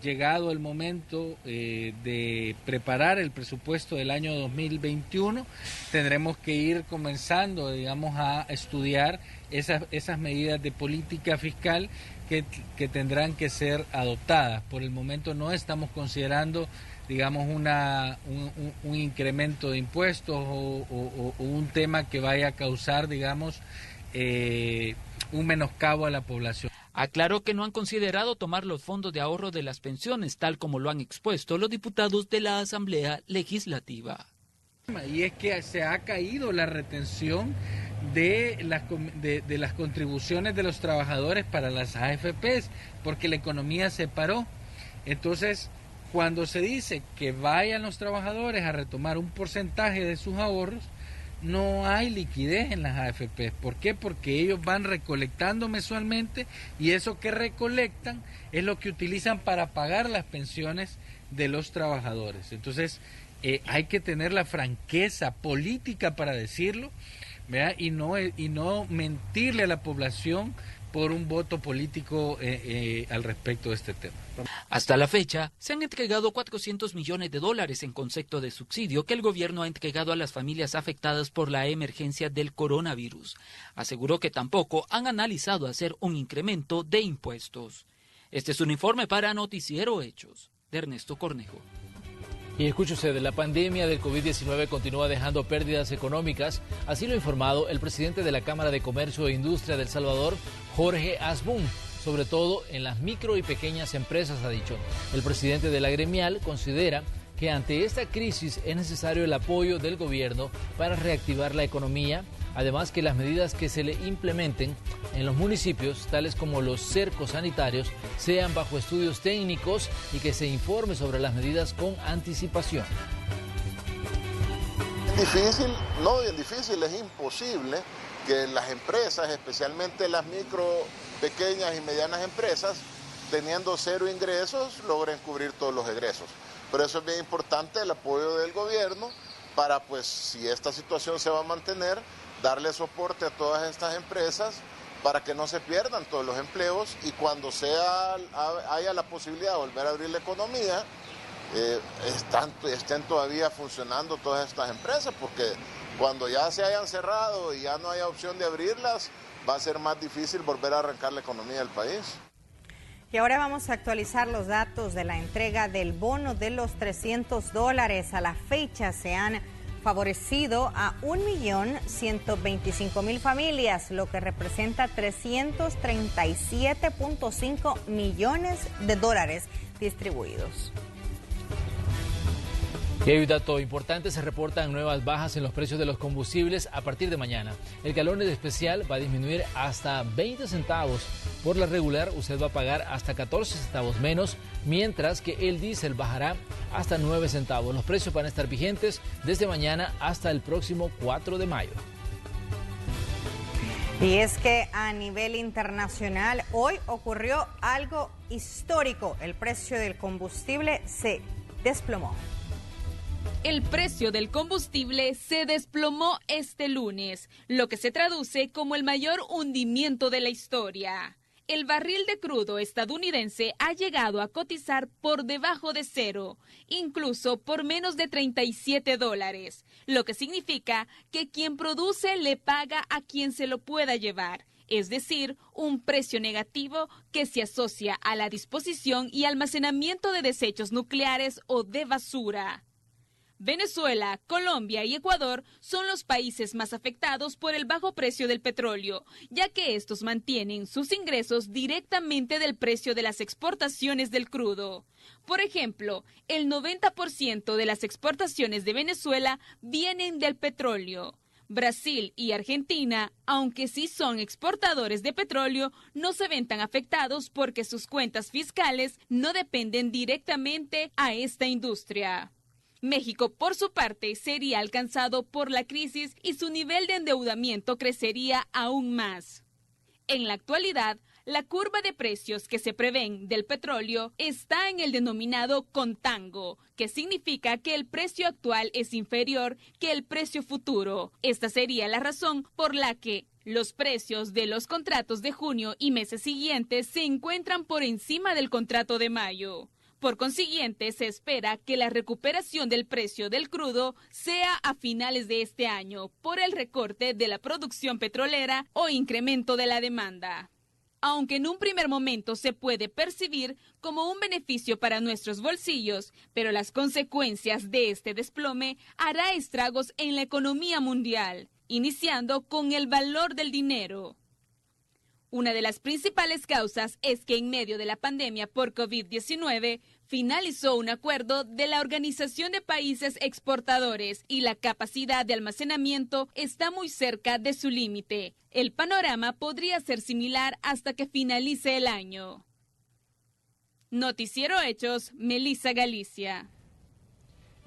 Llegado el momento de preparar el presupuesto del año 2021, tendremos que ir comenzando, digamos, a estudiar esas medidas de política fiscal que tendrán que ser adoptadas. Por el momento no estamos considerando, digamos, un incremento de impuestos o un tema que vaya a causar, digamos, un menoscabo a la población. Aclaró que no han considerado tomar los fondos de ahorro de las pensiones, tal como lo han expuesto los diputados de la Asamblea Legislativa. Y es que se ha caído la retención de las contribuciones de los trabajadores para las AFPs, porque la economía se paró. Entonces, cuando se dice que vayan los trabajadores a retomar un porcentaje de sus ahorros, no hay liquidez en las AFPs. ¿Por qué? Porque ellos van recolectando mensualmente y eso que recolectan es lo que utilizan para pagar las pensiones de los trabajadores. Entonces, hay que tener la franqueza política para decirlo, ¿verdad? Y no mentirle a la población por un voto político al respecto de este tema. Hasta la fecha, se han entregado $400 millones en concepto de subsidio que el gobierno ha entregado a las familias afectadas por la emergencia del coronavirus. Aseguró que tampoco han analizado hacer un incremento de impuestos. Este es un informe para Noticiero Hechos, de Ernesto Cornejo. Y escuche usted, la pandemia del COVID-19 continúa dejando pérdidas económicas, así lo ha informado el presidente de la Cámara de Comercio e Industria de El Salvador, Jorge Asbun, sobre todo en las micro y pequeñas empresas, ha dicho. El presidente de la gremial considera que ante esta crisis es necesario el apoyo del gobierno para reactivar la economía, además que las medidas que se le implementen en los municipios, tales como los cercos sanitarios, sean bajo estudios técnicos y que se informe sobre las medidas con anticipación. Difícil, no bien difícil, es imposible que las empresas, especialmente las micro, pequeñas y medianas empresas, teniendo 0 ingresos, logren cubrir todos los egresos. Por eso es bien importante el apoyo del gobierno para, pues, si esta situación se va a mantener, darle soporte a todas estas empresas para que no se pierdan todos los empleos y cuando haya la posibilidad de volver a abrir la economía, estén todavía funcionando todas estas empresas, porque cuando ya se hayan cerrado y ya no haya opción de abrirlas, va a ser más difícil volver a arrancar la economía del país. Y ahora vamos a actualizar los datos de la entrega del bono de los $300. A la fecha se han favorecido a 1.125.000 familias, lo que representa 337.5 millones de dólares distribuidos. Y hay un dato importante, se reportan nuevas bajas en los precios de los combustibles a partir de mañana. El galón especial va a disminuir hasta 20 centavos. Por la regular, usted va a pagar hasta 14 centavos menos, mientras que el diésel bajará hasta 9 centavos. Los precios van a estar vigentes desde mañana hasta el próximo 4 de mayo. Y es que a nivel internacional hoy ocurrió algo histórico. El precio del combustible se desplomó. El precio del combustible se desplomó este lunes, lo que se traduce como el mayor hundimiento de la historia. El barril de crudo estadounidense ha llegado a cotizar por debajo de cero, incluso por menos de $37, lo que significa que quien produce le paga a quien se lo pueda llevar, es decir, un precio negativo que se asocia a la disposición y almacenamiento de desechos nucleares o de basura. Venezuela, Colombia y Ecuador son los países más afectados por el bajo precio del petróleo, ya que estos mantienen sus ingresos directamente del precio de las exportaciones del crudo. Por ejemplo, el 90% de las exportaciones de Venezuela vienen del petróleo. Brasil y Argentina, aunque sí son exportadores de petróleo, no se ven tan afectados porque sus cuentas fiscales no dependen directamente a esta industria. México, por su parte, sería alcanzado por la crisis y su nivel de endeudamiento crecería aún más. En la actualidad, la curva de precios que se prevén del petróleo está en el denominado contango, que significa que el precio actual es inferior que el precio futuro. Esta sería la razón por la que los precios de los contratos de junio y meses siguientes se encuentran por encima del contrato de mayo. Por consiguiente, se espera que la recuperación del precio del crudo sea a finales de este año por el recorte de la producción petrolera o incremento de la demanda. Aunque en un primer momento se puede percibir como un beneficio para nuestros bolsillos, pero las consecuencias de este desplome hará estragos en la economía mundial, iniciando con el valor del dinero. Una de las principales causas es que en medio de la pandemia por COVID-19 finalizó un acuerdo de la Organización de Países Exportadores y la capacidad de almacenamiento está muy cerca de su límite. El panorama podría ser similar hasta que finalice el año. Noticiero Hechos, Melissa Galicia.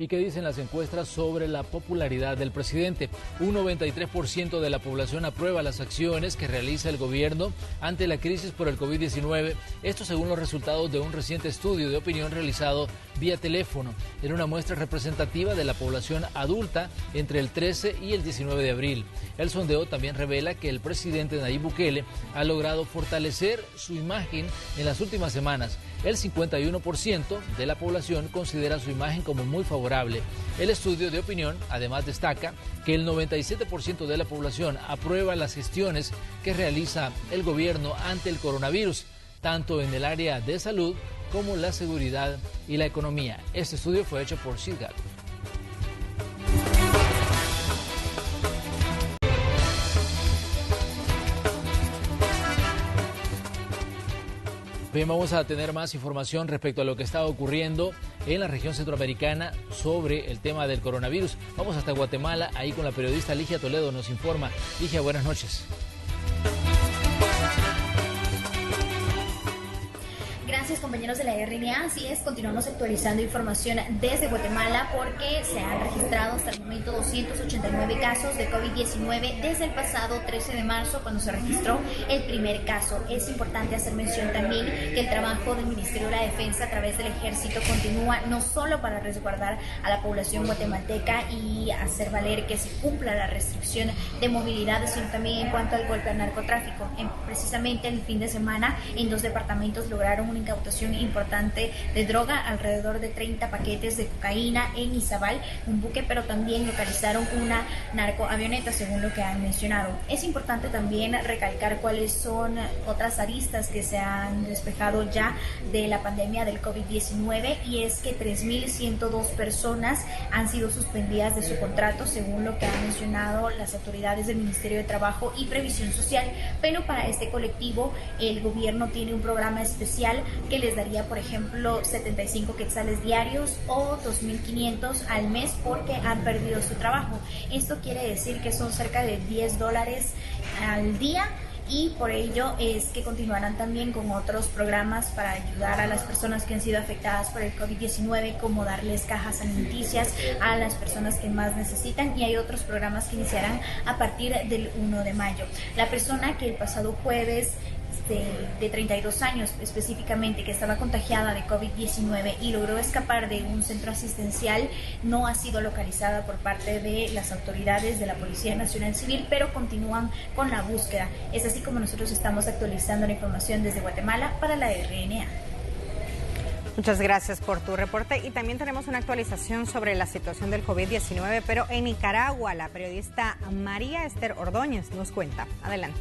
¿Y qué dicen las encuestas sobre la popularidad del presidente? Un 93% de la población aprueba las acciones que realiza el gobierno ante la crisis por el COVID-19. Esto según los resultados de un reciente estudio de opinión realizado vía teléfono en una muestra representativa de la población adulta entre el 13 y el 19 de abril. El sondeo también revela que el presidente Nayib Bukele ha logrado fortalecer su imagen en las últimas semanas. El 51% de la población considera su imagen como muy favorable. El estudio de opinión además destaca que el 97% de la población aprueba las gestiones que realiza el gobierno ante el coronavirus, tanto en el área de salud como la seguridad y la economía. Este estudio fue hecho por Sid Gallup. Bien, vamos a tener más información respecto a lo que está ocurriendo en la región centroamericana sobre el tema del coronavirus. Vamos hasta Guatemala, ahí con la periodista Ligia Toledo nos informa. Ligia, buenas noches. Gracias, compañeros de la RNA. Así es, continuamos actualizando información desde Guatemala porque se han registrado hasta el momento 289 casos de COVID-19 desde el pasado 13 de marzo cuando se registró el primer caso. Es importante hacer mención también que el trabajo del Ministerio de la Defensa a través del Ejército continúa no solo para resguardar a la población guatemalteca y hacer valer que se cumpla la restricción de movilidad, sino también en cuanto al golpe al narcotráfico. Precisamente el fin de semana en 2 departamentos lograron una incautación incautación importante de droga, alrededor de 30 paquetes de cocaína en Izabal, un buque, pero también localizaron una narcoavioneta, según lo que han mencionado. Es importante también recalcar cuáles son otras aristas que se han despejado ya de la pandemia del COVID-19, y es que 3.102 personas han sido suspendidas de su contrato, según lo que han mencionado las autoridades del Ministerio de Trabajo y Previsión Social, pero para este colectivo el gobierno tiene un programa especial que les daría, por ejemplo, 75 quetzales diarios o 2.500 al mes porque han perdido su trabajo. Esto quiere decir que son cerca de $10 al día, y por ello es que continuarán también con otros programas para ayudar a las personas que han sido afectadas por el COVID-19, como darles cajas alimenticias a las personas que más necesitan, y hay otros programas que iniciarán a partir del 1 de mayo. La persona que el pasado jueves de 32 años específicamente, que estaba contagiada de COVID-19 y logró escapar de un centro asistencial, no ha sido localizada por parte de las autoridades de la Policía Nacional Civil, pero continúan con la búsqueda. Es así como nosotros estamos actualizando la información desde Guatemala para la RNA. Muchas gracias por tu reporte, y también tenemos una actualización sobre la situación del COVID-19, pero en Nicaragua. La periodista María Esther Ordóñez nos cuenta. Adelante.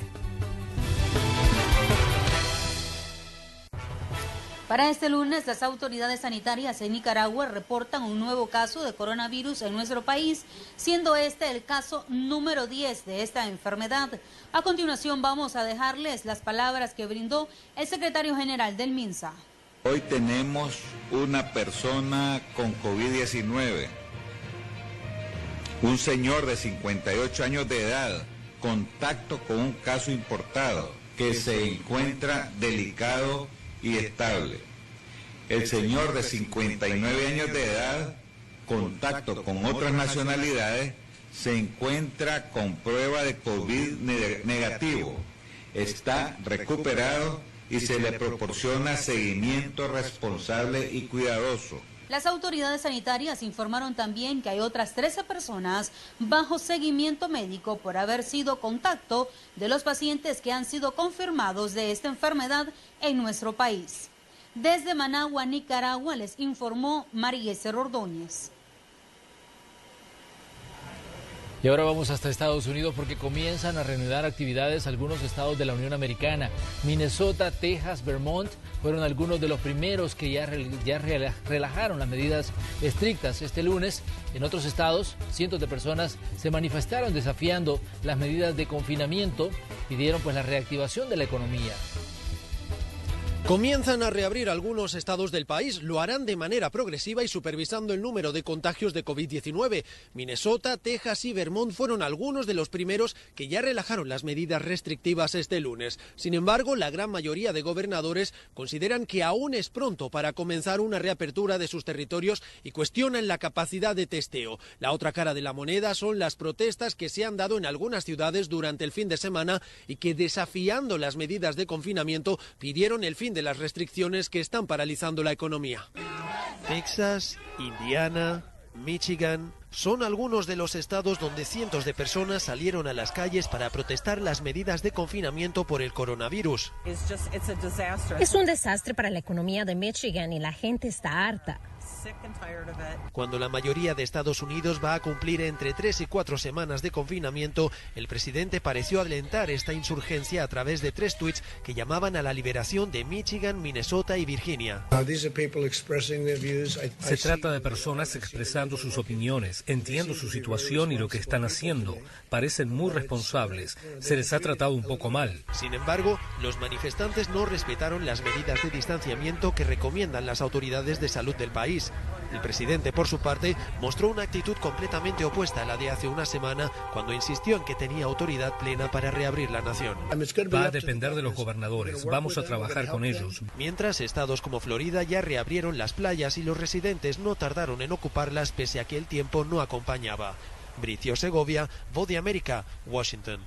Para este lunes, las autoridades sanitarias en Nicaragua reportan un nuevo caso de coronavirus en nuestro país, siendo este el caso número 10 de esta enfermedad. A continuación vamos a dejarles las palabras que brindó el secretario general del MINSA. Hoy tenemos una persona con COVID-19, un señor de 58 años de edad, contacto con un caso importado, que se encuentra delicado y estable. El señor de 59 años de edad, contacto con otras nacionalidades, se encuentra con prueba de COVID negativo, está recuperado y se le proporciona seguimiento responsable y cuidadoso. Las autoridades sanitarias informaron también que hay otras 13 personas bajo seguimiento médico por haber sido contacto de los pacientes que han sido confirmados de esta enfermedad en nuestro país. Desde Managua, Nicaragua, les informó María Esther Ordóñez. Y ahora vamos hasta Estados Unidos porque comienzan a reanudar actividades algunos estados de la Unión Americana. Minnesota, Texas, Vermont fueron algunos de los primeros que ya relajaron las medidas estrictas este lunes. En otros estados, cientos de personas se manifestaron desafiando las medidas de confinamiento, pidieron pues la reactivación de la economía. Comienzan a reabrir algunos estados del país, lo harán de manera progresiva y supervisando el número de contagios de COVID-19. Minnesota, Texas y Vermont fueron algunos de los primeros que ya relajaron las medidas restrictivas este lunes. Sin embargo, la gran mayoría de gobernadores consideran que aún es pronto para comenzar una reapertura de sus territorios y cuestionan la capacidad de testeo. La otra cara de la moneda son las protestas que se han dado en algunas ciudades durante el fin de semana y que, desafiando las medidas de confinamiento, pidieron el fin de las restricciones que están paralizando la economía. Texas, Indiana, Michigan son algunos de los estados donde cientos de personas salieron a las calles para protestar las medidas de confinamiento por el coronavirus. Es un desastre para la economía de Michigan y la gente está harta. Cuando la mayoría de Estados Unidos va a cumplir entre 3 y 4 semanas de confinamiento, el presidente pareció alentar esta insurgencia a través de 3 tuits que llamaban a la liberación de Michigan, Minnesota y Virginia. Se trata de personas expresando sus opiniones. Entiendo su situación y lo que están haciendo. Parecen muy responsables. Se les ha tratado un poco mal. Sin embargo, los manifestantes no respetaron las medidas de distanciamiento que recomiendan las autoridades de salud del país. El presidente, por su parte, mostró una actitud completamente opuesta a la de hace una semana, cuando insistió en que tenía autoridad plena para reabrir la nación. Va a depender de los gobernadores. Vamos a trabajar con ellos. Mientras, estados como Florida ya reabrieron las playas y los residentes no tardaron en ocuparlas pese a que el tiempo no acompañaba. Bricio Segovia, Voz de América, Washington.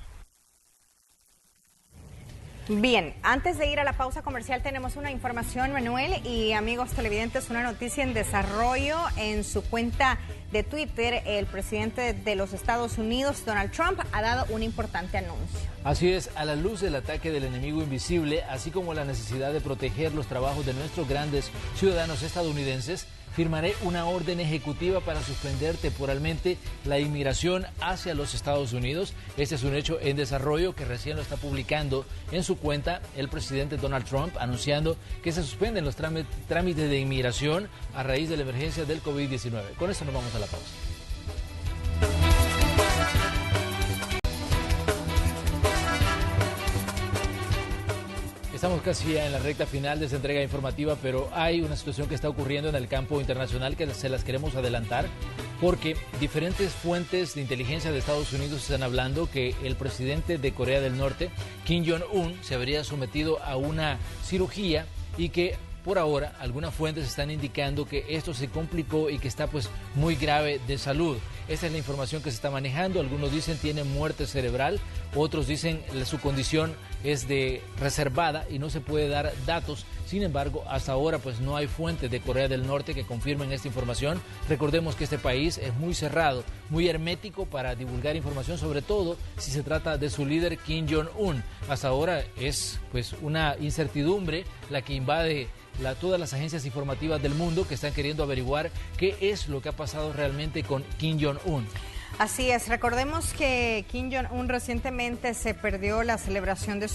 Bien, antes de ir a la pausa comercial tenemos una información, Manuel, y amigos televidentes, una noticia en desarrollo. En su cuenta de Twitter, el presidente de los Estados Unidos, Donald Trump, ha dado un importante anuncio. Así es, a la luz del ataque del enemigo invisible, así como la necesidad de proteger los trabajos de nuestros grandes ciudadanos estadounidenses, firmaré una orden ejecutiva para suspender temporalmente la inmigración hacia los Estados Unidos. Este es un hecho en desarrollo que recién lo está publicando en su cuenta el presidente Donald Trump, anunciando que se suspenden los trámites de inmigración a raíz de la emergencia del COVID-19. Con esto nos vamos a la pausa. Estamos casi ya en la recta final de esta entrega informativa, pero hay una situación que está ocurriendo en el campo internacional que se las queremos adelantar, porque diferentes fuentes de inteligencia de Estados Unidos están hablando que el presidente de Corea del Norte, Kim Jong-un, se habría sometido a una cirugía y que por ahora algunas fuentes están indicando que esto se complicó y que está pues muy grave de salud. Esta es la información que se está manejando. Algunos dicen tiene muerte cerebral, otros dicen su condición es de reservada y no se puede dar datos. Sin embargo, hasta ahora pues no hay fuentes de Corea del Norte que confirmen esta información. Recordemos que este país es muy cerrado, muy hermético para divulgar información, sobre todo si se trata de su líder Kim Jong-un. Hasta ahora es pues una incertidumbre la que invade todas las agencias informativas del mundo, que están queriendo averiguar qué es lo que ha pasado realmente con Kim Jong-un. Así es, recordemos que Kim Jong-un recientemente se perdió la celebración de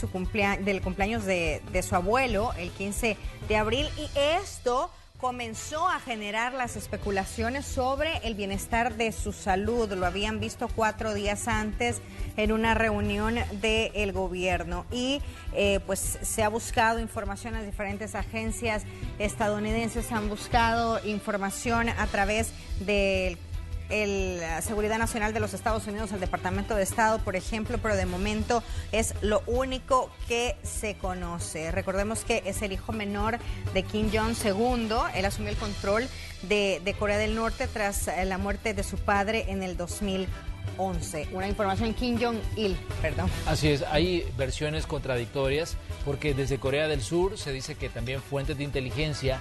del cumpleaños de su abuelo el 15 de abril y esto comenzó a generar las especulaciones sobre el bienestar de su salud. Lo habían visto 4 días antes en una reunión del gobierno y pues se ha buscado información, las diferentes agencias estadounidenses han buscado información a través del Seguridad Nacional de los Estados Unidos, el Departamento de Estado, por ejemplo, pero de momento es lo único que se conoce. Recordemos que es el hijo menor de Kim Jong II. Él asumió el control de Corea del Norte tras la muerte de su padre en el 2011. Una información Kim Jong-il, perdón. Así es, hay versiones contradictorias porque desde Corea del Sur se dice que también fuentes de inteligencia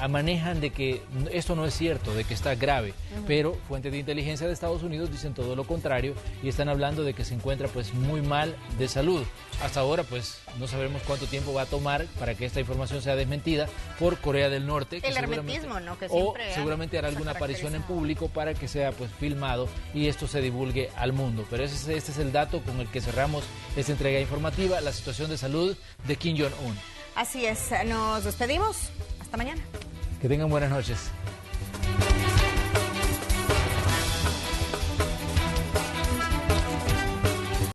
manejan de que esto no es cierto, de que está grave, pero fuentes de inteligencia de Estados Unidos dicen todo lo contrario y están hablando de que se encuentra pues muy mal de salud. Hasta ahora pues no sabemos cuánto tiempo va a tomar para que esta información sea desmentida por Corea del Norte. El hermetismo, ¿no? Que siempre seguramente hará alguna aparición en público para que sea pues filmado y esto se divulgue al mundo. Pero este es el dato con el que cerramos esta entrega informativa, la situación de salud de Kim Jong-un. Así es, nos despedimos. Hasta mañana. Que tengan buenas noches.